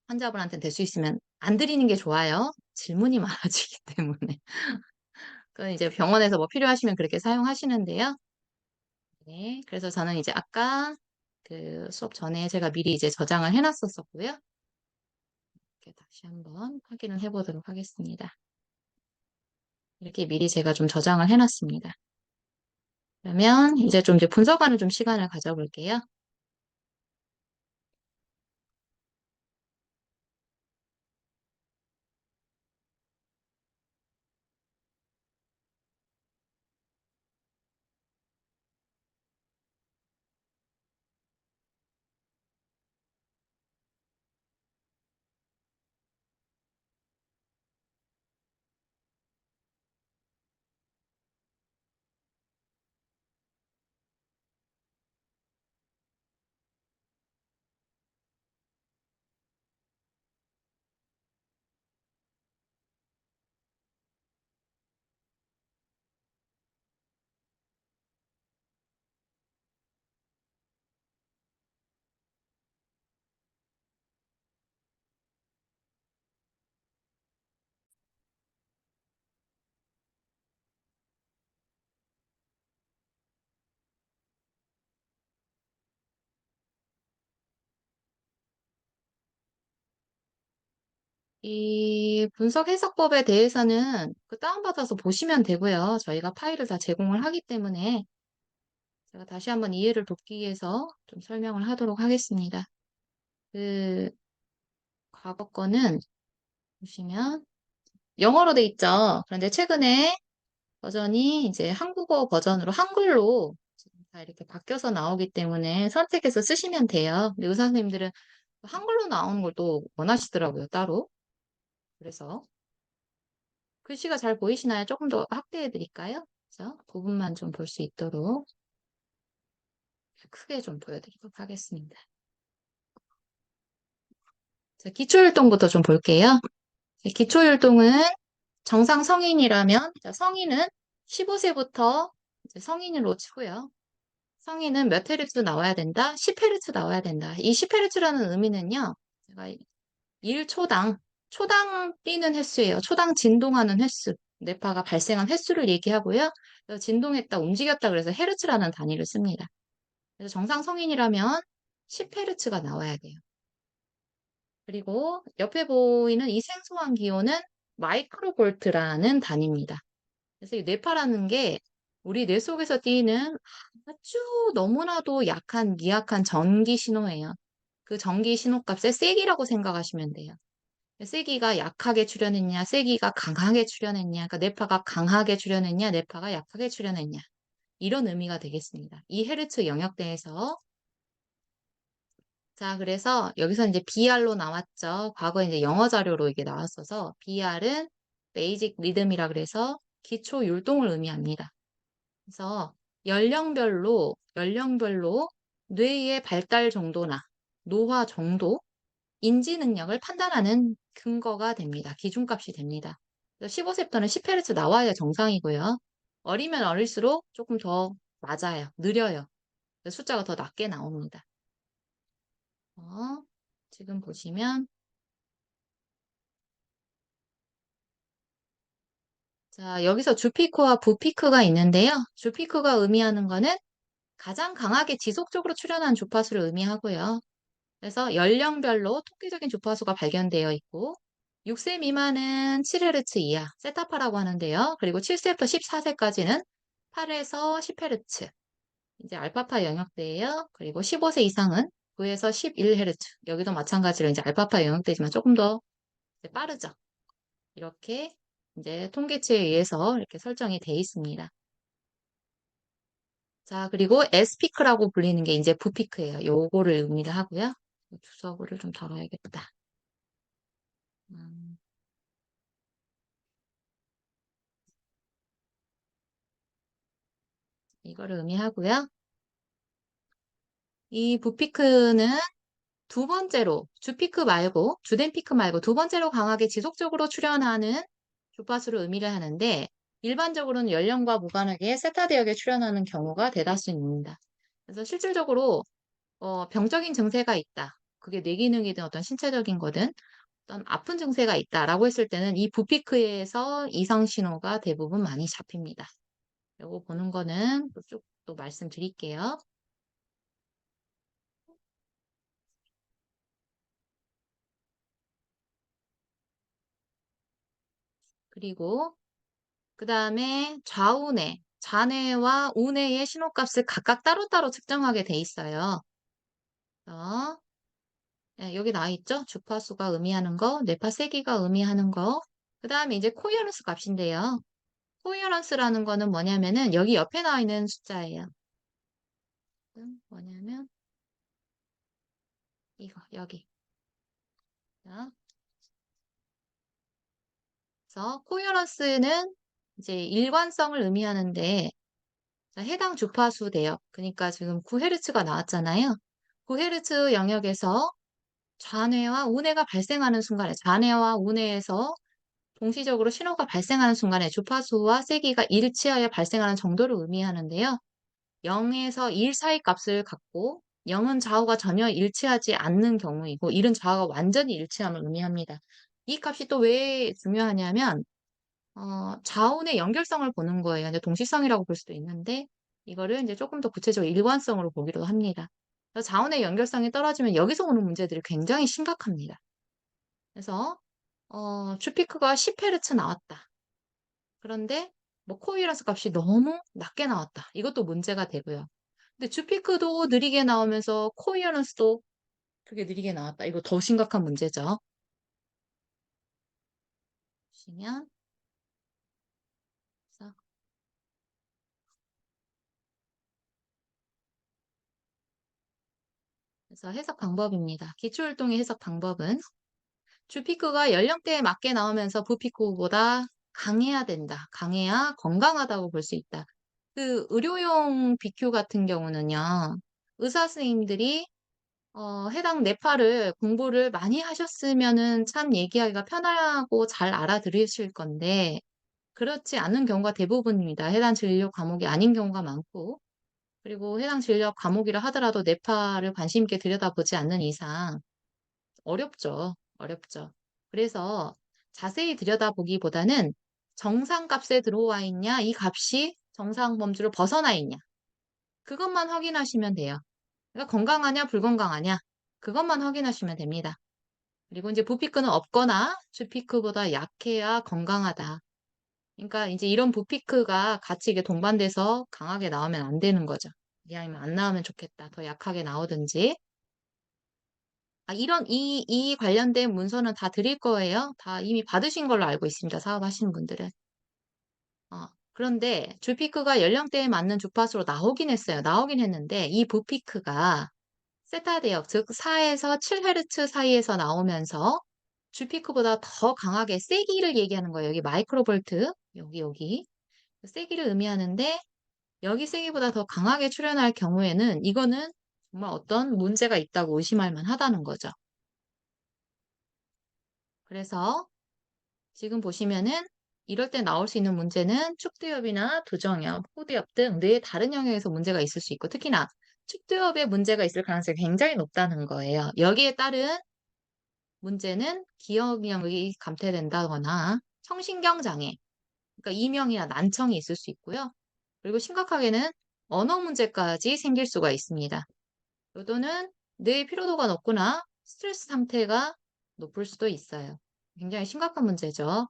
B: 환자분한테 될 수 있으면 안 드리는 게 좋아요. 질문이 많아지기 때문에. 그건 이제 병원에서 뭐 필요하시면 그렇게 사용하시는데요. 네, 그래서 저는 이제 아까 그 수업 전에 제가 미리 이제 저장을 해놨었고요. 이렇게 다시 한번 확인을 해보도록 하겠습니다. 이렇게 미리 제가 좀 저장을 해놨습니다. 그러면 이제 좀 이제 분석하는 좀 시간을 가져볼게요. 이 분석 해석법에 대해서는 그 다운받아서 보시면 되고요. 저희가 파일을 다 제공을 하기 때문에 제가 다시 한번 이해를 돕기 위해서 좀 설명을 하도록 하겠습니다. 그 과거 거는 보시면 영어로 돼 있죠. 그런데 최근에 버전이 이제 한국어 버전으로 한글로 지금 다 이렇게 바뀌어서 나오기 때문에 선택해서 쓰시면 돼요. 근데 의사 선생님들은 한글로 나오는 걸 또 원하시더라고요, 따로. 그래서 글씨가 잘 보이시나요? 조금 더 확대해 드릴까요? 그래서 부분만 좀 볼 수 있도록 크게 좀 보여드리도록 하겠습니다. 자, 기초율동부터 좀 볼게요. 기초율동은 정상 성인이라면, 자, 성인은 15세부터 성인으로 치고요. 성인은 몇 헤르츠 나와야 된다? 10헤르츠 나와야 된다. 이 10헤르츠라는 의미는요, 제가 1초당 뛰는 횟수예요. 초당 진동하는 횟수. 뇌파가 발생한 횟수를 얘기하고요. 그래서 진동했다, 움직였다 그래서 헤르츠라는 단위를 씁니다. 그래서 정상 성인이라면 10헤르츠가 나와야 돼요. 그리고 옆에 보이는 이 생소한 기호는 마이크로볼트라는 단위입니다. 그래서 이 뇌파라는 게 우리 뇌 속에서 띄는 아주 너무나도 약한 미약한 전기 신호예요. 그 전기 신호값의 세기라고 생각하시면 돼요. 세기가 약하게 출현했냐, 세기가 강하게 출현했냐, 그러니까 뇌파가 강하게 출현했냐, 뇌파가 약하게 출현했냐. 이런 의미가 되겠습니다. 이 헤르츠 영역대에서. 자, 그래서 여기서 이제 BR로 나왔죠. 과거에 이제 영어 자료로 이게 나왔어서 BR은 베이직 리듬이라 그래서 기초 율동을 의미합니다. 그래서 연령별로 뇌의 발달 정도나 노화 정도, 인지 능력을 판단하는 근거가 됩니다. 기준값이 됩니다. 15세부터는 10Hz 나와야 정상이고요. 어리면 어릴수록 조금 더 맞아요. 느려요. 숫자가 더 낮게 나옵니다. 지금 보시면 자, 여기서 주피크와 부피크가 있는데요. 주피크가 의미하는 거는 가장 강하게 지속적으로 출현한 주파수를 의미하고요. 그래서 연령별로 통계적인 주파수가 발견되어 있고 6세 미만은 7Hz 이하, 세타파라고 하는데요. 그리고 7세부터 14세까지는 8에서 10Hz, 이제 알파파 영역대예요. 그리고 15세 이상은 9에서 11Hz, 여기도 마찬가지로 이제 알파파 영역대지만 조금 더 이제 빠르죠. 이렇게 이제 통계치에 의해서 이렇게 설정이 돼 있습니다. 자, 그리고 S피크라고 불리는 게 이제 부피크예요. 요거를 의미를 하고요. 주석을 좀 달아야겠다. 음, 이거를 의미하고요. 이 부피크는 두 번째로 주피크 말고 주된 피크 말고 두 번째로 강하게 지속적으로 출현하는 주파수를 의미를 하는데 일반적으로는 연령과 무관하게 세타대역에 출현하는 경우가 대다수입니다. 그래서 실질적으로 병적인 증세가 있다. 그게 뇌 기능이든 어떤 신체적인 거든 어떤 아픈 증세가 있다라고 했을 때는 이 부피크에서 이상 신호가 대부분 많이 잡힙니다. 요거 보는 거는 쭉 또 말씀드릴게요. 그리고 그 다음에 좌우뇌, 좌뇌와 우뇌의 신호값을 각각 따로따로 측정하게 돼 있어요. 여기 나와 있죠? 주파수가 의미하는 거, 뇌파 세기가 의미하는 거. 그 다음에 이제 코헤런스 값인데요. 코헤런스라는 거는 뭐냐면은 여기 옆에 나와 있는 숫자예요. 뭐냐면 이거 여기. 자, 그래서 코헤런스는 이제 일관성을 의미하는데 자, 해당 주파수 대역. 그러니까 지금 9Hz가 나왔잖아요. 9Hz 영역에서 좌뇌와 우뇌가 발생하는 순간에 좌뇌와 우뇌에서 동시적으로 신호가 발생하는 순간에 주파수와 세기가 일치하여 발생하는 정도를 의미하는데요. 0에서 1 사이 값을 갖고 0은 좌우가 전혀 일치하지 않는 경우이고 1은 좌우가 완전히 일치함을 의미합니다. 이 값이 또 왜 중요하냐면 좌우의 연결성을 보는 거예요. 이제 동시성이라고 볼 수도 있는데 이거를 이제 조금 더 구체적으로 일관성으로 보기도 합니다. 그래서 좌우의 연결성이 떨어지면 여기서 오는 문제들이 굉장히 심각합니다. 그래서 주피크가 10Hz 나왔다. 그런데 뭐 코헤런스 값이 너무 낮게 나왔다. 이것도 문제가 되고요. 근데 주피크도 느리게 나오면서 코헤런스도 그게 느리게 나왔다. 이거 더 심각한 문제죠. 보시면 그래서 해석 방법입니다. 기초율동의 해석 방법은 주피크가 연령대에 맞게 나오면서 부피크보다 강해야 된다. 강해야 건강하다고 볼 수 있다. 그 의료용 BQ 같은 경우는요. 의사 선생님들이 해당 뇌파를 공부를 많이 하셨으면은 참 얘기하기가 편하고 잘 알아들으실 건데 그렇지 않은 경우가 대부분입니다. 해당 진료 과목이 아닌 경우가 많고 그리고 해당 진료 과목이라 하더라도 뇌파를 관심 있게 들여다보지 않는 이상 어렵죠. 어렵죠. 그래서 자세히 들여다보기보다는 정상값에 들어와 있냐, 이 값이 정상 범주를 벗어나 있냐. 그것만 확인하시면 돼요. 그러니까 건강하냐, 불건강하냐. 그것만 확인하시면 됩니다. 그리고 이제 부피크는 없거나 주피크보다 약해야 건강하다. 그러니까 이제 이런 부피크가 같이 이게 동반돼서 강하게 나오면 안 되는 거죠. 이왕이면 안 나오면 좋겠다. 더 약하게 나오든지. 이런 이 관련된 문서는 다 드릴 거예요. 다 이미 받으신 걸로 알고 있습니다. 사업하시는 분들은. 그런데 주피크가 연령대에 맞는 주파수로 나오긴 했어요. 나오긴 했는데 이 부피크가 세타 대역 즉 4에서 7Hz 사이에서 나오면서 주피크보다 더 강하게 세기를 얘기하는 거예요. 여기 마이크로볼트 여기 세기를 의미하는데 여기 세기보다 더 강하게 출현할 경우에는 이거는 정말 어떤 문제가 있다고 의심할 만하다는 거죠. 그래서 지금 보시면은 이럴 때 나올 수 있는 문제는 축두엽이나 두정엽, 호두엽 등 뇌의 다른 영역에서 문제가 있을 수 있고 특히나 축두엽에 문제가 있을 가능성이 굉장히 높다는 거예요. 여기에 따른 문제는 기억력이 감퇴된다거나 성신경 장애, 그러니까 이명이나 난청이 있을 수 있고요. 그리고 심각하게는 언어 문제까지 생길 수가 있습니다. 또는 뇌의 피로도가 높거나 스트레스 상태가 높을 수도 있어요. 굉장히 심각한 문제죠.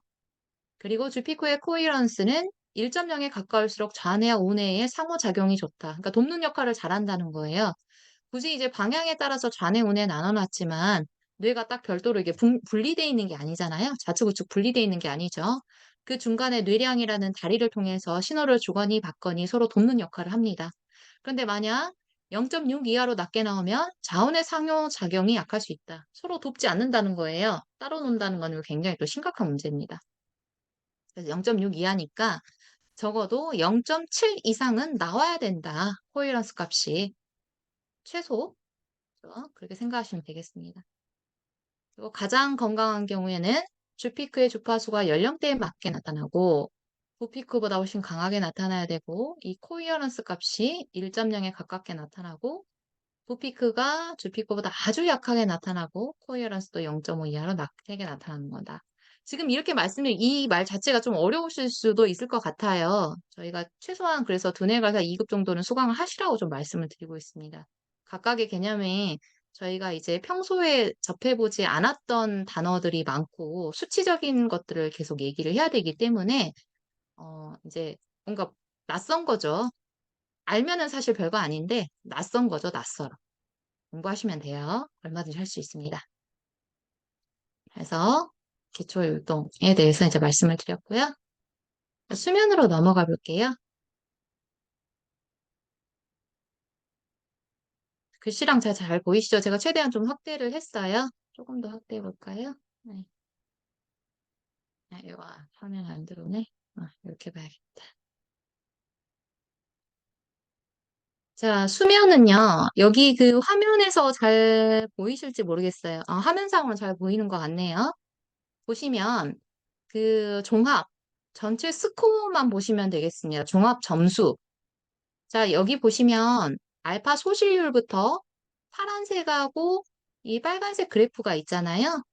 B: 그리고 주피코의 코이런스는 1.0에 가까울수록 좌뇌와 우뇌의 상호작용이 좋다. 그러니까 돕는 역할을 잘한다는 거예요. 굳이 이제 방향에 따라서 좌뇌, 우뇌 나눠놨지만 뇌가 딱 별도로 이게 분리되어 있는 게 아니잖아요. 좌측, 우측 분리되어 있는 게 아니죠. 그 중간에 뇌량이라는 다리를 통해서 신호를 주거니 받거니 서로 돕는 역할을 합니다. 그런데 만약 0.6 이하로 낮게 나오면 좌우뇌 상호작용이 약할 수 있다. 서로 돕지 않는다는 거예요. 따로 논다는 건 굉장히 또 심각한 문제입니다. 그래서 0.6 이하니까 적어도 0.7 이상은 나와야 된다. 코헤런스 값이. 최소. 그렇게 생각하시면 되겠습니다. 그리고 가장 건강한 경우에는 주피크의 주파수가 연령대에 맞게 나타나고 부피크보다 훨씬 강하게 나타나야 되고 이 코헤런스 값이 1.0에 가깝게 나타나고 부피크가 주피크보다 아주 약하게 나타나고 코헤런스도 0.5 이하로 세게 나타나는 거다. 지금 이렇게 말씀을 이 말 자체가 좀 어려우실 수도 있을 것 같아요. 저희가 최소한 그래서 두뇌 가사 2급 정도는 수강을 하시라고 좀 말씀을 드리고 있습니다. 각각의 개념이 저희가 이제 평소에 접해보지 않았던 단어들이 많고 수치적인 것들을 계속 얘기를 해야 되기 때문에 이제 뭔가 낯선 거죠. 알면은 사실 별거 아닌데 낯선 거죠, 낯설어. 공부하시면 돼요. 얼마든지 할 수 있습니다. 그래서 기초율동에 대해서 이제 말씀을 드렸고요. 수면으로 넘어가 볼게요. 글씨랑 잘 보이시죠? 제가 최대한 좀 확대를 했어요. 조금 더 확대해 볼까요? 네. 와, 화면 안 들어오네. 이렇게 봐야겠다. 자, 수면은요, 여기 그 화면에서 잘 보이실지 모르겠어요. 화면상으로 잘 보이는 것 같네요. 보시면 그 종합, 전체 스코어만 보시면 되겠습니다. 종합 점수. 자, 여기 보시면 알파 소실률부터 파란색하고 이 빨간색 그래프가 있잖아요.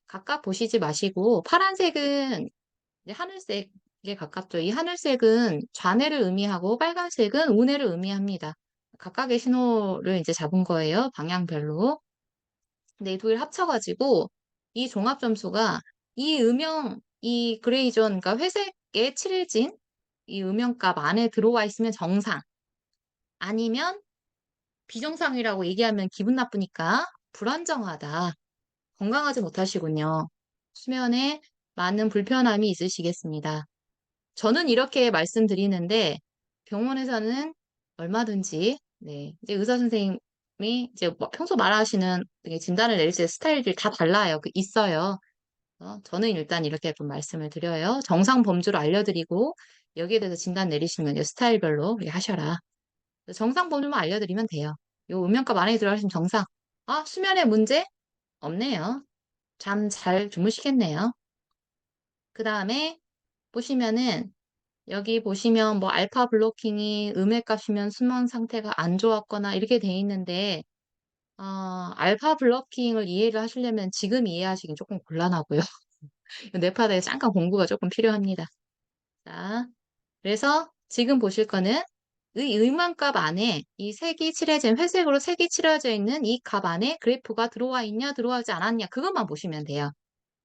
B: 각각 보시지 마시고 파란색은 이제 하늘색에 가깝죠. 이 하늘색은 좌뇌를 의미하고 빨간색은 우뇌를 의미합니다. 각각의 신호를 이제 잡은 거예요. 방향별로. 근데 이 둘 합쳐가지고 이 종합 점수가 이 그레이존, 그러니까 회색에 칠해진 이 음영값 안에 들어와 있으면 정상. 아니면 비정상이라고 얘기하면 기분 나쁘니까 불안정하다. 건강하지 못하시군요. 수면에 많은 불편함이 있으시겠습니다. 저는 이렇게 말씀드리는데 병원에서는 얼마든지 네, 이제 의사 선생님이 이제 뭐 평소 말하시는 되게 진단을 내릴 때 스타일들이 다 달라요. 있어요. 저는 일단 이렇게 좀 말씀을 드려요. 정상 범주를 알려드리고 여기에 대해서 진단 내리시면 이제 스타일별로 이렇게 하셔라. 정상 범주만 알려드리면 돼요. 요 음영값 안에 들어가시면 정상. 수면에 문제? 없네요. 잠 잘 주무시겠네요. 그 다음에 보시면은 여기 보시면 뭐 알파 블로킹이 음액값이면 수면 상태가 안 좋았거나 이렇게 돼 있는데 알파 블로킹을 이해를 하시려면 지금 이해하시긴 조금 곤란하고요. 뇌파드에 잠깐 공부가 조금 필요합니다. 자, 그래서 지금 보실 거는 이 의문값 안에 이 색이 칠해진 회색으로 색이 칠해져 있는 이 값 안에 그래프가 들어와 있냐 들어가지 않았냐 그것만 보시면 돼요.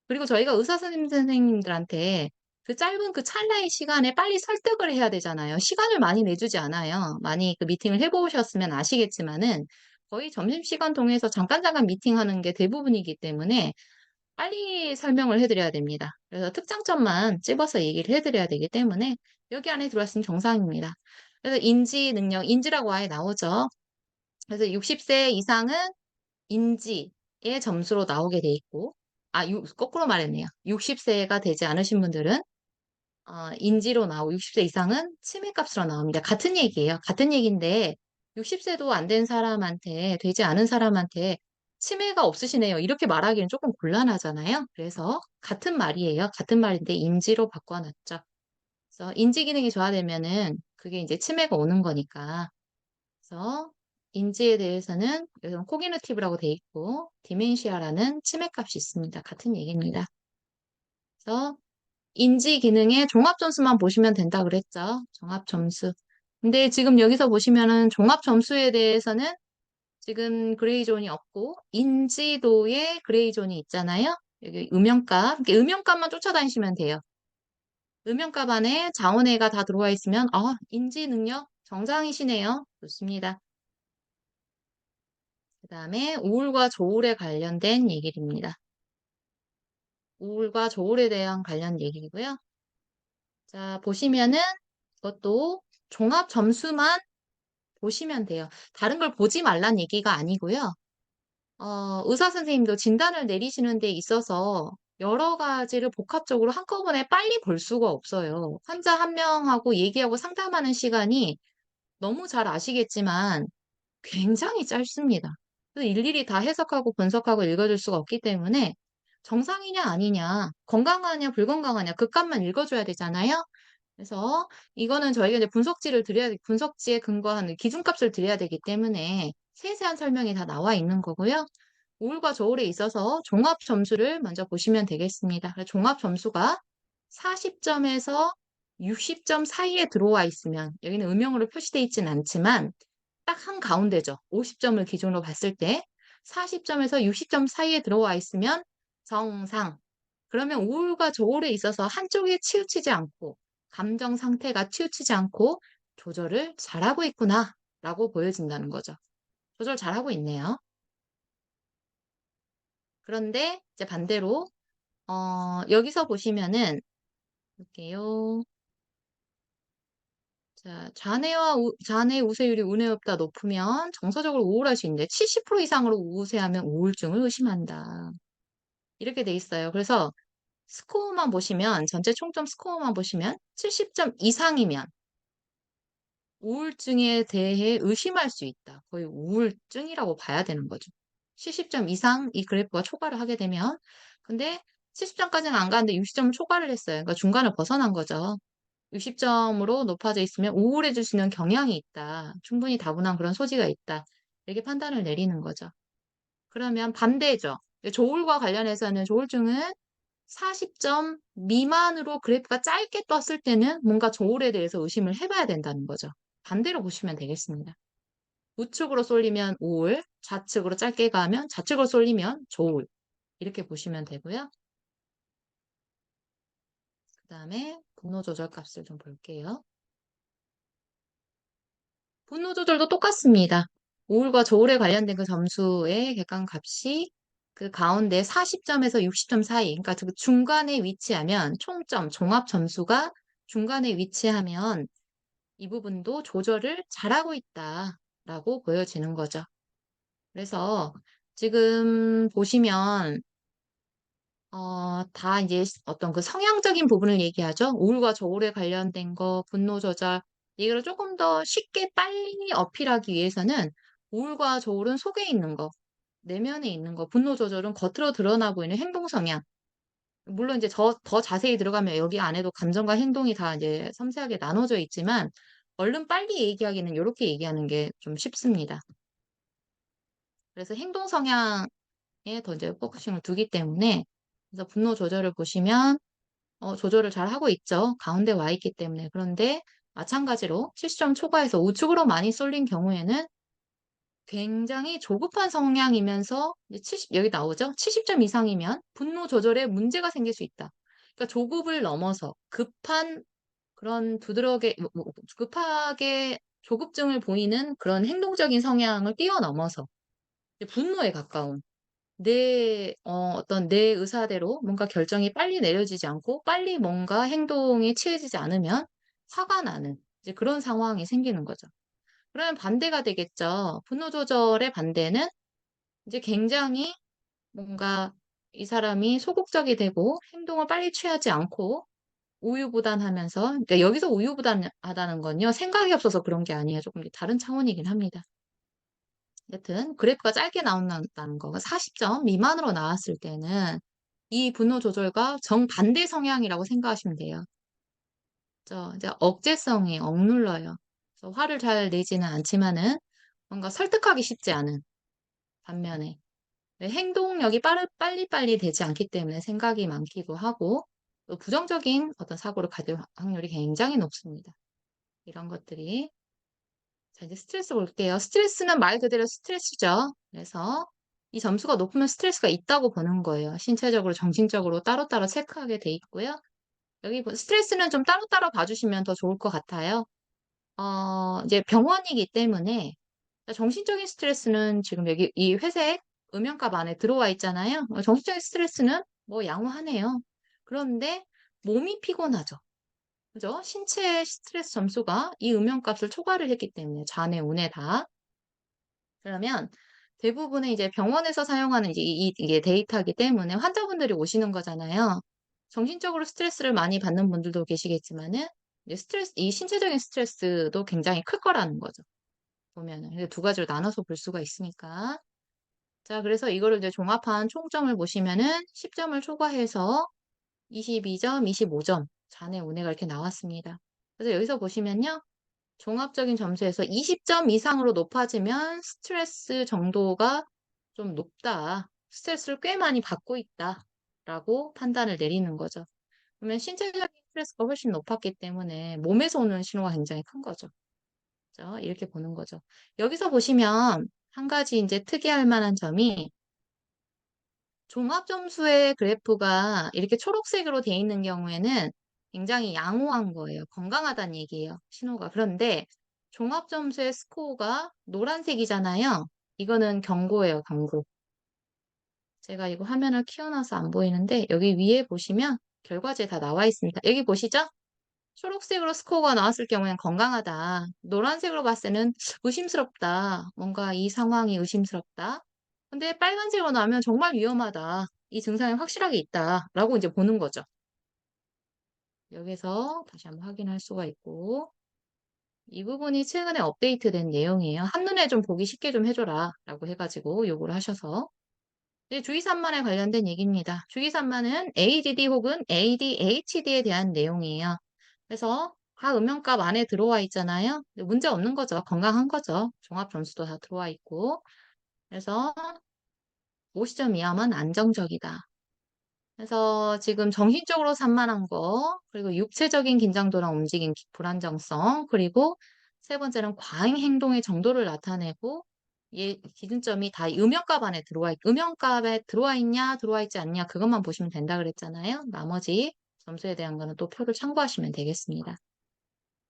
B: 그리고 저희가 의사 선생님들한테 그 짧은 그 찰나의 시간에 빨리 설득을 해야 되잖아요. 시간을 많이 내주지 않아요. 많이 그 미팅을 해 보셨으면 아시겠지만은 거의 점심시간 통해서 잠깐 미팅하는 게 대부분이기 때문에 빨리 설명을 해 드려야 됩니다. 그래서 특장점만 집어서 얘기를 해 드려야 되기 때문에 여기 안에 들어왔으면 정상입니다. 그래서 인지 능력, 인지라고 아예 나오죠. 그래서 60세 이상은 인지의 점수로 나오게 돼 있고, 거꾸로 말했네요. 60 세가 되지 않으신 분들은 인지로 나오고 60세 이상은 치매값으로 나옵니다. 같은 얘기예요. 같은 얘기인데 60 세도 안 된 사람한테, 되지 않은 사람한테 "치매가 없으시네요." 이렇게 말하기는 조금 곤란하잖아요. 그래서 같은 말이에요. 같은 말인데 인지로 바꿔 놨죠. 그래서 인지 기능이 저하되면은 그게 인제 치매가 오는 거니까. 그래서 인지에 대해서는 여기는 코그니티브라고 돼 있고 디멘시아라는 치매값이 있습니다. 같은 얘기입니다. 그래서 인지 기능의 종합 점수만 보시면 된다 그랬죠. 종합 점수. 근데 지금 여기서 보시면은 종합 점수에 대해서는 지금 그레이 존이 없고 인지도에 그레이 존이 있잖아요. 여기 음영값. 이렇게 음영값만 쫓아다니시면 돼요. 음영값 안에 자원회가 다 들어와 있으면 인지 능력 정상이시네요. 좋습니다. 그다음에 우울과 조울에 관련된 얘기입니다. 우울과 조울에 대한 관련 얘기고요. 자, 보시면은 이것도 종합 점수만 보시면 돼요. 다른 걸 보지 말란 얘기가 아니고요. 의사 선생님도 진단을 내리시는 데 있어서 여러 가지를 복합적으로 한꺼번에 빨리 볼 수가 없어요. 환자 한 명하고 얘기하고 상담하는 시간이 너무 잘 아시겠지만 굉장히 짧습니다. 그래서 일일이 다 해석하고 분석하고 읽어줄 수가 없기 때문에 정상이냐 아니냐, 건강하냐 불건강하냐 그 값만 읽어줘야 되잖아요. 그래서 이거는 저희가 이제 분석지에 근거한 기준값을 드려야 되기 때문에 세세한 설명이 다 나와 있는 거고요. 우울과 저울에 있어서 종합 점수를 먼저 보시면 되겠습니다. 종합 점수가 40점에서 60점 사이에 들어와 있으면 여기는 음영으로 표시되어 있진 않지만 딱 한가운데죠. 50점을 기준으로 봤을 때 40점에서 60점 사이에 들어와 있으면 정상. 그러면 우울과 저울에 있어서 한쪽에 치우치지 않고 감정 상태가 치우치지 않고 조절을 잘하고 있구나라고 보여진다는 거죠. 조절 잘하고 있네요. 그런데 이제 반대로 여기서 보시면은 볼게요. 자, 자네 우세율이 운에 없다 높으면 정서적으로 우울할 수 있는데 70% 이상으로 우세하면 우울증을 의심한다. 이렇게 돼 있어요. 그래서 스코어만 보시면 전체 총점 스코어만 보시면 70점 이상이면 우울증에 대해 의심할 수 있다. 거의 우울증이라고 봐야 되는 거죠. 70점 이상 이 그래프가 초과를 하게 되면 근데 70점까지는 안 가는데 60점을 초과를 했어요. 그러니까 중간을 벗어난 거죠. 60점으로 높아져 있으면 우울해질 수 있는 경향이 있다. 충분히 다분한 그런 소지가 있다. 이렇게 판단을 내리는 거죠. 그러면 반대죠. 조울과 관련해서는 조울증은 40점 미만으로 그래프가 짧게 떴을 때는 뭔가 조울에 대해서 의심을 해봐야 된다는 거죠. 반대로 보시면 되겠습니다. 우측으로 쏠리면 우울, 좌측으로 짧게 가면 좌측으로 쏠리면 조울. 이렇게 보시면 되고요. 그 다음에 분노 조절 값을 좀 볼게요. 분노 조절도 똑같습니다. 우울과 조울에 관련된 그 점수의 객관값이 그 가운데 40점에서 60점 사이, 그러니까 그 중간에 위치하면 총점, 종합 점수가 중간에 위치하면 이 부분도 조절을 잘하고 있다라고 보여지는 거죠. 그래서 지금 보시면 다 이제 어떤 그 성향적인 부분을 얘기하죠. 우울과 저울에 관련된 거, 분노 조절. 이거를 조금 더 쉽게 빨리 어필하기 위해서는 우울과 저울은 속에 있는 거, 내면에 있는 거, 분노 조절은 겉으로 드러나고 있는 행동 성향. 물론 이제 더 자세히 들어가면 여기 안에도 감정과 행동이 다 이제 섬세하게 나눠져 있지만 얼른 빨리 얘기하기는 이렇게 얘기하는 게 좀 쉽습니다. 그래서 행동 성향에 더 이제 포커싱을 두기 때문에 그래서 분노 조절을 보시면 조절을 잘 하고 있죠. 가운데 와 있기 때문에. 그런데 마찬가지로 70점 초과해서 우측으로 많이 쏠린 경우에는 굉장히 조급한 성향이면서 이제 70 여기 나오죠. 70점 이상이면 분노 조절에 문제가 생길 수 있다. 그러니까 조급을 넘어서 급한 그런 두드러기 급하게 조급증을 보이는 그런 행동적인 성향을 뛰어넘어서 이제 분노에 가까운 어떤 내 의사대로 뭔가 결정이 빨리 내려지지 않고 빨리 뭔가 행동에 취해지지 않으면 화가 나는 이제 그런 상황이 생기는 거죠. 그러면 반대가 되겠죠. 분노 조절의 반대는 이제 굉장히 뭔가 이 사람이 소극적이 되고 행동을 빨리 취하지 않고 우유부단하면서, 그러니까 여기서 우유부단하다는 건요, 생각이 없어서 그런 게 아니에요. 조금 다른 차원이긴 합니다. 여튼 그래프가 짧게 나온다는 거, 40점 미만으로 나왔을 때는 이 분노 조절과 정반대 성향이라고 생각하시면 돼요. 이제 억제성이 억눌러요. 그래서 화를 잘 내지는 않지만은 뭔가 설득하기 쉽지 않은 반면에 네, 행동력이 빨리빨리 되지 않기 때문에 생각이 많기도 하고 또 부정적인 어떤 사고를 가질 확률이 굉장히 높습니다. 이런 것들이. 자, 이제 스트레스 볼게요. 스트레스는 말 그대로 스트레스죠. 그래서 이 점수가 높으면 스트레스가 있다고 보는 거예요. 신체적으로, 정신적으로 따로따로 체크하게 돼 있고요. 여기 스트레스는 좀 따로따로 봐주시면 더 좋을 것 같아요. 이제 병원이기 때문에 정신적인 스트레스는 지금 여기 이 회색 음영값 안에 들어와 있잖아요. 정신적인 스트레스는 뭐 양호하네요. 그런데 몸이 피곤하죠. 그죠? 신체 스트레스 점수가 이 음영값을 초과를 했기 때문에 좌뇌, 우뇌 다. 그러면 대부분의 이제 병원에서 사용하는 이제 이게 데이터이기 때문에 환자분들이 오시는 거잖아요. 정신적으로 스트레스를 많이 받는 분들도 계시겠지만은 이제 이 신체적인 스트레스도 굉장히 클 거라는 거죠. 보면은. 근데 두 가지로 나눠서 볼 수가 있으니까. 자, 그래서 이거를 이제 종합한 총점을 보시면은 10점을 초과해서 22점, 25점, 좌뇌, 우뇌가 이렇게 나왔습니다. 그래서 여기서 보시면요. 종합적인 점수에서 20점 이상으로 높아지면 스트레스 정도가 좀 높다. 스트레스를 꽤 많이 받고 있다라고 판단을 내리는 거죠. 그러면 신체적인 스트레스가 훨씬 높았기 때문에 몸에서 오는 신호가 굉장히 큰 거죠. 그죠? 이렇게 보는 거죠. 여기서 보시면 한 가지 이제 특이할 만한 점이 종합 점수의 그래프가 이렇게 초록색으로 돼 있는 경우에는 굉장히 양호한 거예요. 건강하다는 얘기예요. 신호가. 그런데 종합 점수의 스코어가 노란색이잖아요. 이거는 경고예요, 경고. 제가 이거 화면을 키워놔서 안 보이는데 여기 위에 보시면 결과지에 다 나와 있습니다. 여기 보시죠? 초록색으로 스코어가 나왔을 경우에는 건강하다. 노란색으로 봤을 때는 의심스럽다. 뭔가 이 상황이 의심스럽다. 근데 빨간색으로 나오면 정말 위험하다. 이 증상이 확실하게 있다. 라고 이제 보는 거죠. 여기서 다시 한번 확인할 수가 있고, 이 부분이 최근에 업데이트된 내용이에요. 한눈에 좀 보기 쉽게 좀 해줘라. 라고 해가지고 요구를 하셔서. 네, 주의산만에 관련된 얘기입니다. 주의산만은 ADD 혹은 ADHD에 대한 내용이에요. 그래서 다 음영값 안에 들어와 있잖아요. 문제 없는 거죠. 건강한 거죠. 종합 점수도 다 들어와 있고. 그래서 50점 이하면 안정적이다. 그래서 지금 정신적으로 산만한 거, 그리고 육체적인 긴장도랑 움직임 불안정성, 그리고 세 번째는 과잉 행동의 정도를 나타내고 기준점이 다 음영값 안에 음영값에 들어와 있냐, 들어와 있지 않냐, 그것만 보시면 된다 그랬잖아요. 나머지 점수에 대한 거는 또 표를 참고하시면 되겠습니다.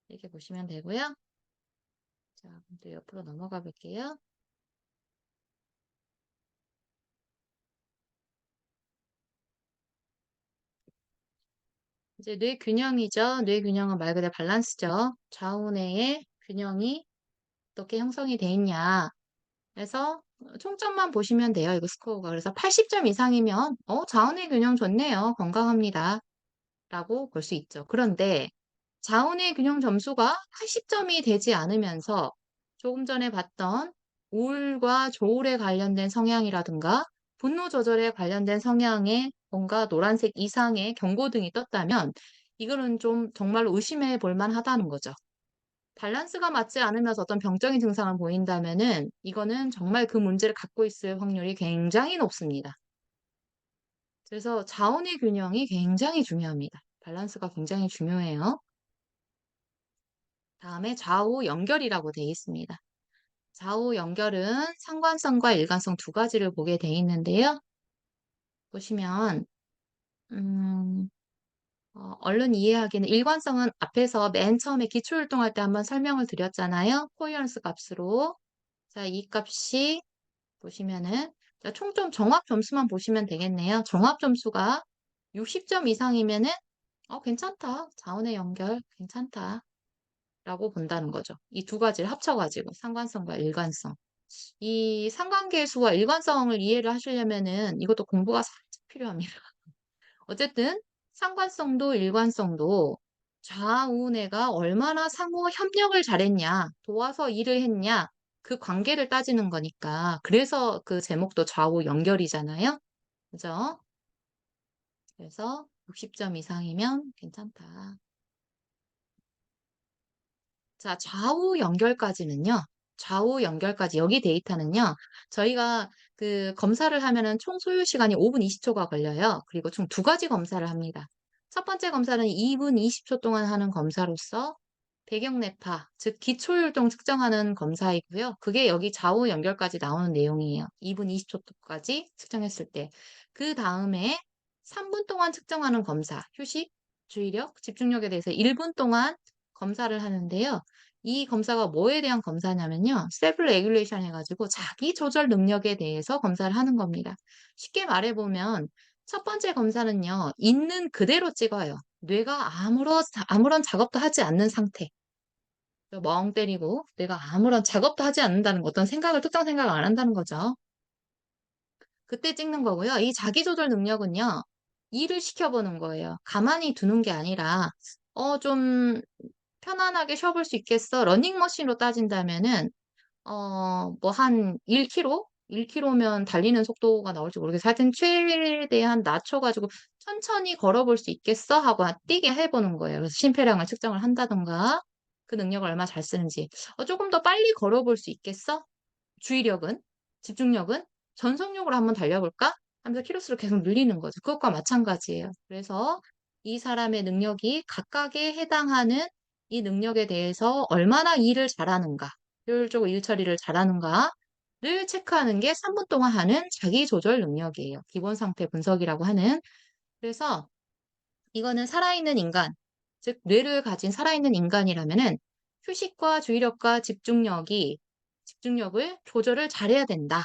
B: 이렇게 보시면 되고요. 자, 그럼 또 옆으로 넘어가 볼게요. 이제 뇌 균형이죠. 뇌 균형은 말 그대로 밸런스죠. 좌우뇌의 균형이 어떻게 형성이 돼 있냐. 그래서 총점만 보시면 돼요. 이거 스코어가. 그래서 80점 이상이면 좌우뇌 균형 좋네요. 건강합니다. 라고 볼 수 있죠. 그런데 자원의 균형 점수가 80점이 되지 않으면서 조금 전에 봤던 우울과 조울에 관련된 성향이라든가 분노 조절에 관련된 성향에 뭔가 노란색 이상의 경고등이 떴다면 이거는 좀 정말로 의심해 볼 만하다는 거죠. 밸런스가 맞지 않으면서 어떤 병적인 증상을 보인다면은 이거는 정말 그 문제를 갖고 있을 확률이 굉장히 높습니다. 그래서 자원의 균형이 굉장히 중요합니다. 밸런스가 굉장히 중요해요. 다음에 좌우 연결이라고 되어 있습니다. 좌우 연결은 상관성과 일관성 두 가지를 보게 되어 있는데요. 보시면 얼른 이해하기는 일관성은 앞에서 맨 처음에 기초율동할 때 한번 설명을 드렸잖아요. 코어런스 값으로. 자, 이 값이 보시면은 자, 총점 종합 점수만 보시면 되겠네요. 종합 점수가 60점 이상이면은 괜찮다. 자원의 연결 괜찮다. 라고 본다는 거죠. 이 두 가지를 합쳐가지고 상관성과 일관성. 이 상관계수와 일관성을 이해를 하시려면은 이것도 공부가 살짝 필요합니다. 어쨌든 상관성도 일관성도 좌우내가 얼마나 상호 협력을 잘했냐, 도와서 일을 했냐, 그 관계를 따지는 거니까. 그래서 그 제목도 좌우 연결이잖아요. 그죠? 그래서 60점 이상이면 괜찮다. 자, 좌우 연결까지는요. 좌우 연결까지 여기 데이터는요. 저희가 그 검사를 하면은 총 소요 시간이 5분 20초가 걸려요. 그리고 총 두 가지 검사를 합니다. 첫 번째 검사는 2분 20초 동안 하는 검사로서 배경 뇌파, 즉 기초율동 측정하는 검사이고요. 그게 여기 좌우 연결까지 나오는 내용이에요. 2분 20초까지 측정했을 때. 그 다음에 3분 동안 측정하는 검사, 휴식, 주의력, 집중력에 대해서 1분 동안 검사를 하는데요. 이 검사가 뭐에 대한 검사냐면요. 셀프 레귤레이션 해가지고 자기 조절 능력에 대해서 검사를 하는 겁니다. 쉽게 말해보면 첫 번째 검사는요. 있는 그대로 찍어요. 뇌가 아무런 작업도 하지 않는 상태. 멍 때리고 내가 아무런 작업도 하지 않는다는 거, 어떤 생각을, 특정 생각을 안 한다는 거죠. 그때 찍는 거고요. 이 자기조절 능력은요. 일을 시켜보는 거예요. 가만히 두는 게 아니라 좀 편안하게 쉬어볼 수 있겠어. 러닝머신으로 따진다면은 뭐 한 1km? 1km면 달리는 속도가 나올지 모르겠어요. 하여튼 최대한 낮춰가지고 천천히 걸어볼 수 있겠어? 하고 뛰게 해보는 거예요. 그래서 심폐량을 측정을 한다던가 그 능력을 얼마나 잘 쓰는지. 조금 더 빨리 걸어볼 수 있겠어? 주의력은? 집중력은? 전속력으로 한번 달려볼까? 하면서 키로수를 계속 늘리는 거죠. 그것과 마찬가지예요. 그래서 이 사람의 능력이 각각에 해당하는 이 능력에 대해서 얼마나 일을 잘하는가, 효율적으로 일 처리를 잘하는가를 체크하는 게 3분 동안 하는 자기조절 능력이에요. 기본 상태 분석이라고 하는. 그래서 이거는 살아있는 인간, 즉 뇌를 가진 살아있는 인간이라면은 휴식과 주의력과 집중력을 조절을 잘해야 된다.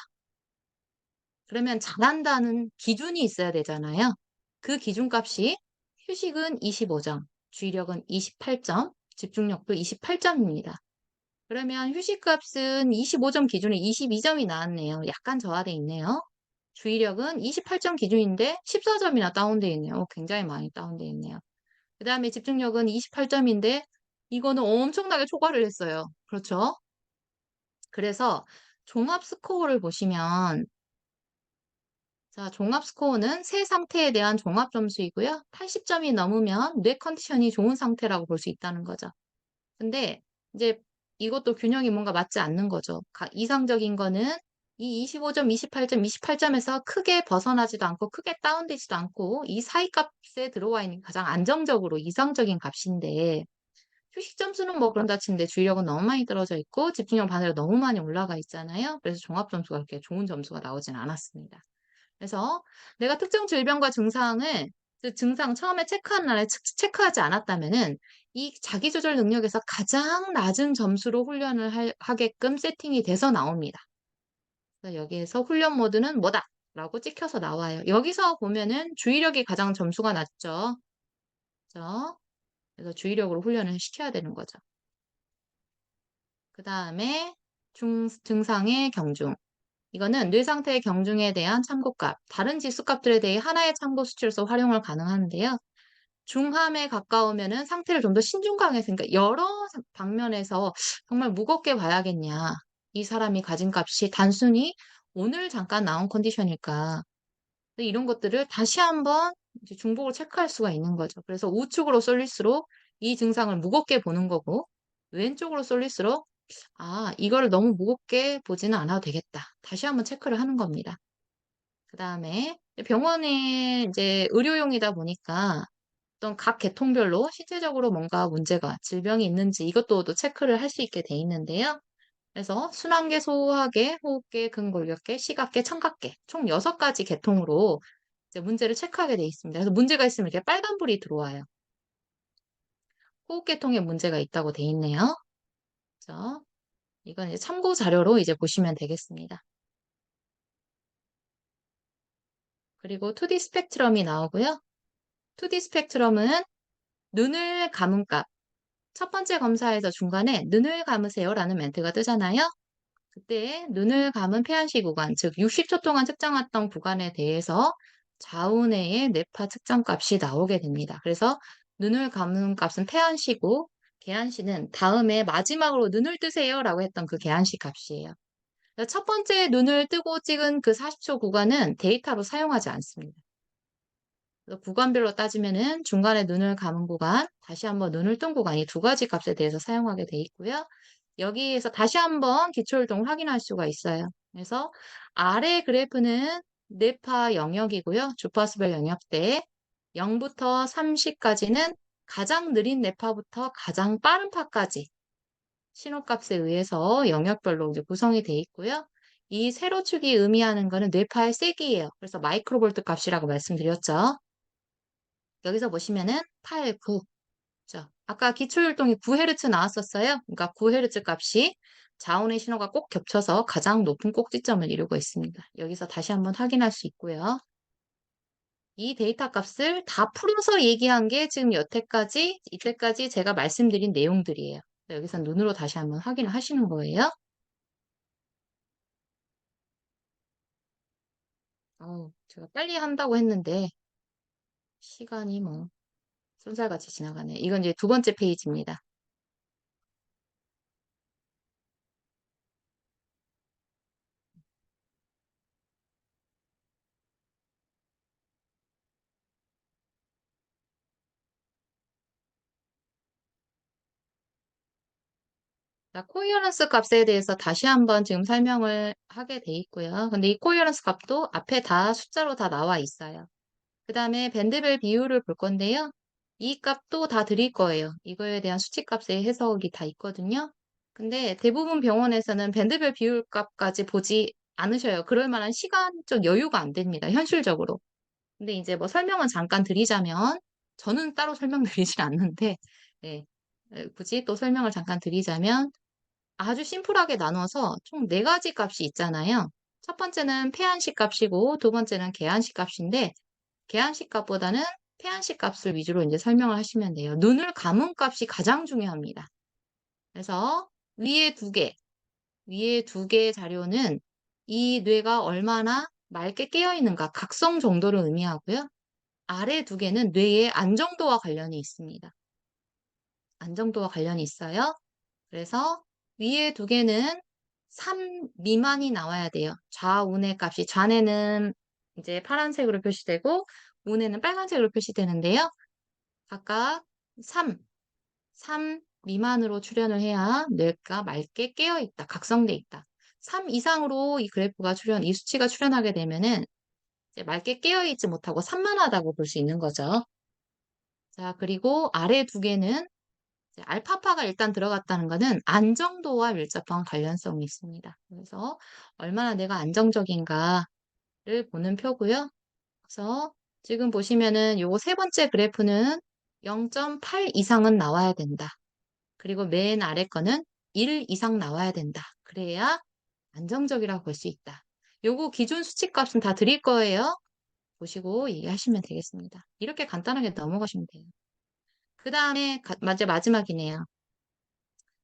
B: 그러면 잘한다는 기준이 있어야 되잖아요. 그 기준값이 휴식은 25점, 주의력은 28점, 집중력도 28점입니다. 그러면 휴식값은 25점 기준에 22점이 나왔네요. 약간 저하돼 있네요. 주의력은 28점 기준인데 14점이나 다운돼 있네요. 굉장히 많이 다운돼 있네요. 그 다음에 집중력은 28점인데 이거는 엄청나게 초과를 했어요. 그렇죠? 그래서 종합 스코어를 보시면 자, 종합 스코어는 세 상태에 대한 종합 점수이고요. 80점이 넘으면 뇌 컨디션이 좋은 상태라고 볼 수 있다는 거죠. 근데 이제 이것도 균형이 뭔가 맞지 않는 거죠. 이상적인 거는 이 25점, 28점, 28점에서 크게 벗어나지도 않고 크게 다운되지도 않고 이 사이 값에 들어와 있는 가장 안정적으로 이상적인 값인데 휴식 점수는 뭐 그런다 치는데 주의력은 너무 많이 떨어져 있고 집중력 반대로 너무 많이 올라가 있잖아요. 그래서 종합 점수가 그렇게 좋은 점수가 나오진 않았습니다. 그래서 내가 특정 질병과 증상을 그 증상 처음에 체크한 날에 체크하지 않았다면은 이 자기조절 능력에서 가장 낮은 점수로 훈련을 하게끔 세팅이 돼서 나옵니다. 그래서 여기에서 훈련 모드는 뭐다? 라고 찍혀서 나와요. 여기서 보면은 주의력이 가장 점수가 낮죠. 그죠? 그래서 주의력으로 훈련을 시켜야 되는 거죠. 그 다음에 증상의 경중. 이거는 뇌 상태의 경중에 대한 참고값, 다른 지수값들에 대해 하나의 참고 수치로서 활용을 가능한데요. 중함에 가까우면은 상태를 좀 더 신중하게, 그러니까 여러 방면에서 정말 무겁게 봐야겠냐. 이 사람이 가진 값이 단순히 오늘 잠깐 나온 컨디션일까. 이런 것들을 다시 한번 이제 중복을 체크할 수가 있는 거죠. 그래서 우측으로 쏠릴수록 이 증상을 무겁게 보는 거고, 왼쪽으로 쏠릴수록 이거를 너무 무겁게 보지는 않아도 되겠다. 다시 한번 체크를 하는 겁니다. 그 다음에 병원에 이제 의료용이다 보니까 어떤 각 계통별로 신체적으로 뭔가 문제가, 질병이 있는지 이것도 또 체크를 할 수 있게 돼 있는데요. 그래서 순환계, 소화계, 호흡계, 근골격계, 시각계, 청각계 총 6가지 계통으로 이제 문제를 체크하게 돼 있습니다. 그래서 문제가 있으면 이렇게 빨간불이 들어와요. 호흡계통에 문제가 있다고 돼 있네요. 그죠? 이건 이제 참고 자료로 이제 보시면 되겠습니다. 그리고 2D 스펙트럼이 나오고요. 2D 스펙트럼은 눈을 감은 값. 첫 번째 검사에서 중간에 눈을 감으세요라는 멘트가 뜨잖아요. 그때 눈을 감은 폐안시 구간, 즉 60초 동안 측정했던 구간에 대해서 좌우내의 뇌파 측정 값이 나오게 됩니다. 그래서 눈을 감는 값은 폐안시고 계안시는 다음에 마지막으로 눈을 뜨세요라고 했던 그 계안시 값이에요. 첫 번째 눈을 뜨고 찍은 그 40초 구간은 데이터로 사용하지 않습니다. 그래서 구간별로 따지면은 중간에 눈을 감은 구간, 다시 한번 눈을 뜬 구간 이 두 가지 값에 대해서 사용하게 돼 있고요. 여기에서 다시 한번 기초율동을 확인할 수가 있어요. 그래서 아래 그래프는 뇌파 영역이고요. 주파수별 영역대 0부터 30까지는 가장 느린 뇌파부터 가장 빠른 파까지 신호값에 의해서 영역별로 이제 구성이 돼 있고요. 이 세로축이 의미하는 거는 뇌파의 세기예요. 그래서 마이크로볼트 값이라고 말씀드렸죠. 여기서 보시면은 8, 9. 죠. 아까 기초율동이 9Hz 나왔었어요. 그러니까 9Hz 값이 자온의 신호가 꼭 겹쳐서 가장 높은 꼭지점을 이루고 있습니다. 여기서 다시 한번 확인할 수 있고요. 이 데이터 값을 다 풀어서 얘기한 게 지금 여태까지, 이때까지 제가 말씀드린 내용들이에요. 여기서 눈으로 다시 한번 확인을 하시는 거예요. 제가 빨리 한다고 했는데 시간이 뭐 쏜살같이 지나가네. 이건 이제 두 번째 페이지입니다. 자, 코이어런스 값에 대해서 다시 한번 지금 설명을 하게 돼 있고요. 근데 이 코이어런스 값도 앞에 다 숫자로 다 나와 있어요. 그 다음에 밴드별 비율을 볼 건데요. 이 값도 다 드릴 거예요. 이거에 대한 수치값의 해석이 다 있거든요. 근데 대부분 병원에서는 밴드별 비율 값까지 보지 않으셔요. 그럴 만한 시간적 여유가 안 됩니다. 현실적으로. 근데 이제 뭐 설명은 잠깐 드리자면, 저는 따로 설명드리진 않는데, 네. 굳이 또 설명을 잠깐 드리자면, 아주 심플하게 나눠서 총 네 가지 값이 있잖아요. 첫 번째는 폐안식 값이고, 두 번째는 계안식 값인데, 계안식 값보다는 폐안식 값을 위주로 이제 설명을 하시면 돼요. 눈을 감은 값이 가장 중요합니다. 그래서 위에 두 개의 자료는 이 뇌가 얼마나 맑게 깨어 있는가, 각성 정도를 의미하고요. 아래 두 개는 뇌의 안정도와 관련이 있습니다. 안정도와 관련이 있어요. 그래서 위에 두 개는 3 미만이 나와야 돼요. 좌우의 값이 좌뇌는 이제 파란색으로 표시되고 우뇌는 빨간색으로 표시되는데요. 각각 3 미만으로 출현을 해야 뇌가 맑게 깨어 있다, 각성돼 있다. 3 이상으로 이 수치가 출현하게 되면은 이제 맑게 깨어 있지 못하고 산만하다고 볼 수 있는 거죠. 자, 그리고 아래 두 개는 이제 알파파가 일단 들어갔다는 것은 안정도와 밀접한 관련성이 있습니다. 그래서 얼마나 내가 안정적인가를 보는 표고요. 그래서 지금 보시면은 요거 세 번째 그래프는 0.8 이상은 나와야 된다. 그리고 맨 아래 거는 1 이상 나와야 된다. 그래야 안정적이라고 볼 수 있다. 요거 기준 수치값은 다 드릴 거예요. 보시고 얘기하시면 되겠습니다. 이렇게 간단하게 넘어가시면 돼요. 그 다음에 마지막이네요.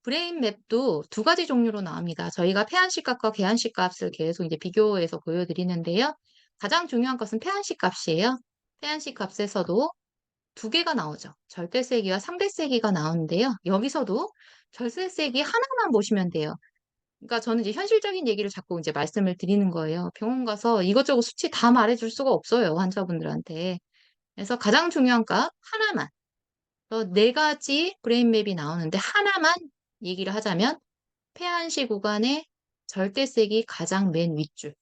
B: 브레인 맵도 두 가지 종류로 나옵니다. 저희가 폐안식 값과 계안식 값을 계속 이제 비교해서 보여드리는데요. 가장 중요한 것은 폐안식 값이에요. 폐안식 값에서도 두 개가 나오죠. 절대세기와 상대세기가 나오는데요. 여기서도 절대세기 하나만 보시면 돼요. 그러니까 저는 이제 현실적인 얘기를 자꾸 이제 말씀을 드리는 거예요. 병원 가서 이것저것 수치 다 말해줄 수가 없어요. 환자분들한테. 그래서 가장 중요한 값 하나만. 네 가지 브레인맵이 나오는데 하나만 얘기를 하자면 폐안시 구간의 절대색이 가장 맨 윗줄.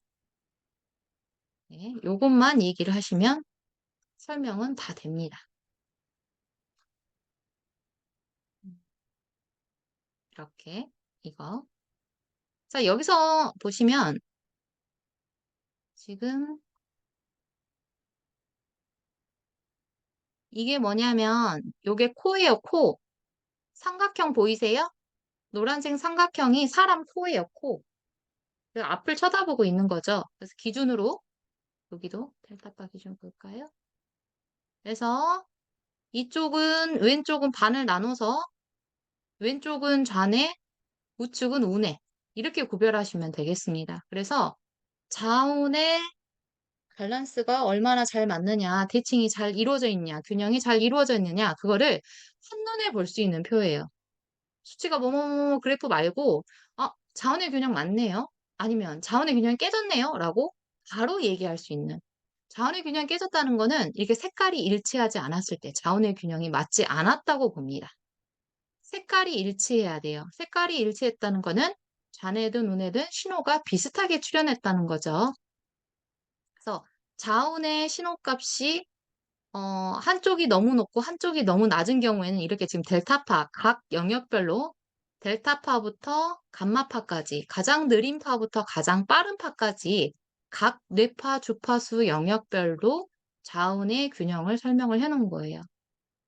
B: 네, 요것만 얘기를 하시면 설명은 다 됩니다. 이렇게 이거. 자, 여기서 보시면 지금 이게 뭐냐면 요게 코예요, 코. 삼각형 보이세요? 노란색 삼각형이 사람 코예요, 코. 그 앞을 쳐다보고 있는 거죠. 그래서 기준으로 여기도 델타파 기준 볼까요? 그래서 이쪽은 왼쪽은 반을 나눠서 왼쪽은 좌뇌, 우측은 우뇌 이렇게 구별하시면 되겠습니다. 그래서 좌우의 밸런스가 얼마나 잘 맞느냐, 대칭이 잘 이루어져 있냐, 균형이 잘 이루어져 있느냐 그거를 한눈에 볼 수 있는 표예요. 수치가 뭐뭐뭐 그래프 말고 자원의 균형 맞네요. 아니면 자원의 균형이 깨졌네요. 라고 바로 얘기할 수 있는. 자원의 균형이 깨졌다는 거는 이게 색깔이 일치하지 않았을 때 자원의 균형이 맞지 않았다고 봅니다. 색깔이 일치해야 돼요. 색깔이 일치했다는 거는 좌뇌든 우뇌든 신호가 비슷하게 출현했다는 거죠. 그래서 자운의 신호값이 한쪽이 너무 높고 한쪽이 너무 낮은 경우에는 이렇게 지금 델타파 각 영역별로 델타파부터 감마파까지 가장 느린 파부터 가장 빠른 파까지 각 뇌파 주파수 영역별로 자운의 균형을 설명을 해 놓은 거예요.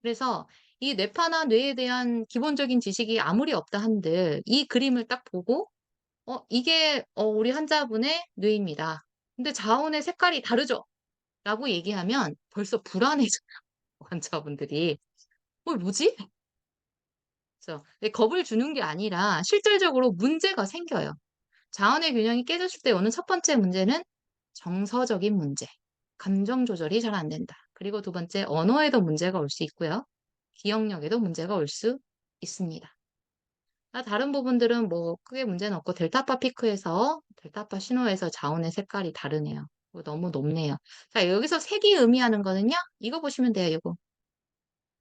B: 그래서 이 뇌파나 뇌에 대한 기본적인 지식이 아무리 없다 한들 이 그림을 딱 보고 이게 우리 환자분의 뇌입니다. 근데 자운의 색깔이 다르죠? 라고 얘기하면 벌써 불안해져요. 환자분들이. 뭐지? 그래서 겁을 주는 게 아니라 실질적으로 문제가 생겨요. 자원의 균형이 깨졌을 때 오는 첫 번째 문제는 정서적인 문제. 감정 조절이 잘 안 된다. 그리고 두 번째, 언어에도 문제가 올 수 있고요. 기억력에도 문제가 올 수 있습니다. 다른 부분들은 뭐 크게 문제는 없고 델타파 피크에서 델타파 신호에서 자원의 색깔이 다르네요. 너무 높네요. 자, 여기서 색이 의미하는 거는요. 이거 보시면 돼요. 이거.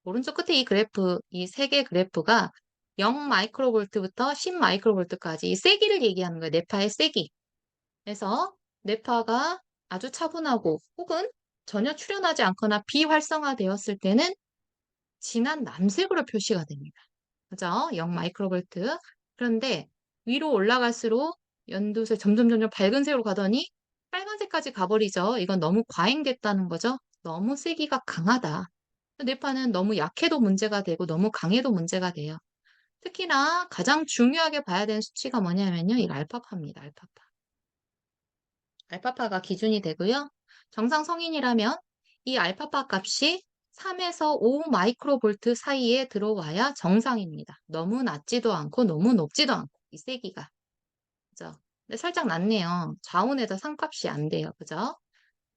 B: 오른쪽 끝에 이 그래프, 이 세 개 그래프가 0 마이크로볼트부터 10 마이크로볼트까지 세기를 얘기하는 거예요. 뇌파의 세기. 그래서 뇌파가 아주 차분하고 혹은 전혀 출현하지 않거나 비활성화되었을 때는 진한 남색으로 표시가 됩니다. 그죠? 0 마이크로볼트. 그런데 위로 올라갈수록 연두색 점점 밝은 색으로 가더니 빨간색까지 가버리죠. 이건 너무 과잉됐다는 거죠. 너무 세기가 강하다. 뇌파는 너무 약해도 문제가 되고 너무 강해도 문제가 돼요. 특히나 가장 중요하게 봐야 되는 수치가 뭐냐면요. 이 알파파입니다. 알파파. 알파파가 기준이 되고요. 정상 성인이라면 이 알파파 값이 3에서 5 마이크로볼트 사이에 들어와야 정상입니다. 너무 낮지도 않고 너무 높지도 않고 이 세기가. 그죠? 근데 살짝 낮네요. 좌우내다 상값이 안 돼요. 그죠?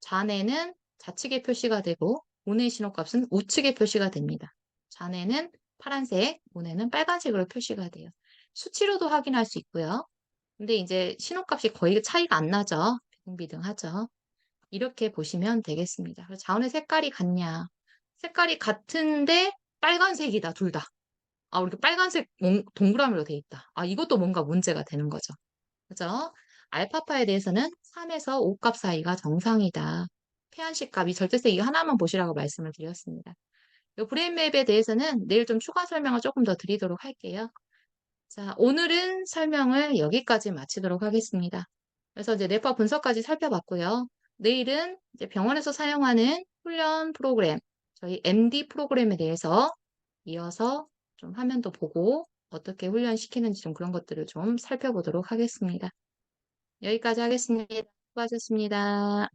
B: 좌뇌는 좌측에 표시가 되고 우뇌 신호값은 우측에 표시가 됩니다. 좌뇌는 파란색, 우뇌는 빨간색으로 표시가 돼요. 수치로도 확인할 수 있고요. 근데 이제 신호값이 거의 차이가 안 나죠. 비등비등하죠. 이렇게 보시면 되겠습니다. 그래서 자원의 색깔이 같냐? 색깔이 같은데 빨간색이다, 둘 다. 이렇게 빨간색 동그라미로 돼 있다. 이것도 뭔가 문제가 되는 거죠. 그죠? 알파파에 대해서는 3에서 5 값 사이가 정상이다. 태안식 값이 절대색 이거 하나만 보시라고 말씀을 드렸습니다. 이 브레인맵에 대해서는 내일 좀 추가 설명을 조금 더 드리도록 할게요. 자, 오늘은 설명을 여기까지 마치도록 하겠습니다. 그래서 이제 뇌파 분석까지 살펴봤고요. 내일은 이제 병원에서 사용하는 훈련 프로그램, 저희 MD 프로그램에 대해서 이어서 좀 화면도 보고 어떻게 훈련시키는지 좀 그런 것들을 좀 살펴보도록 하겠습니다. 여기까지 하겠습니다. 수고하셨습니다.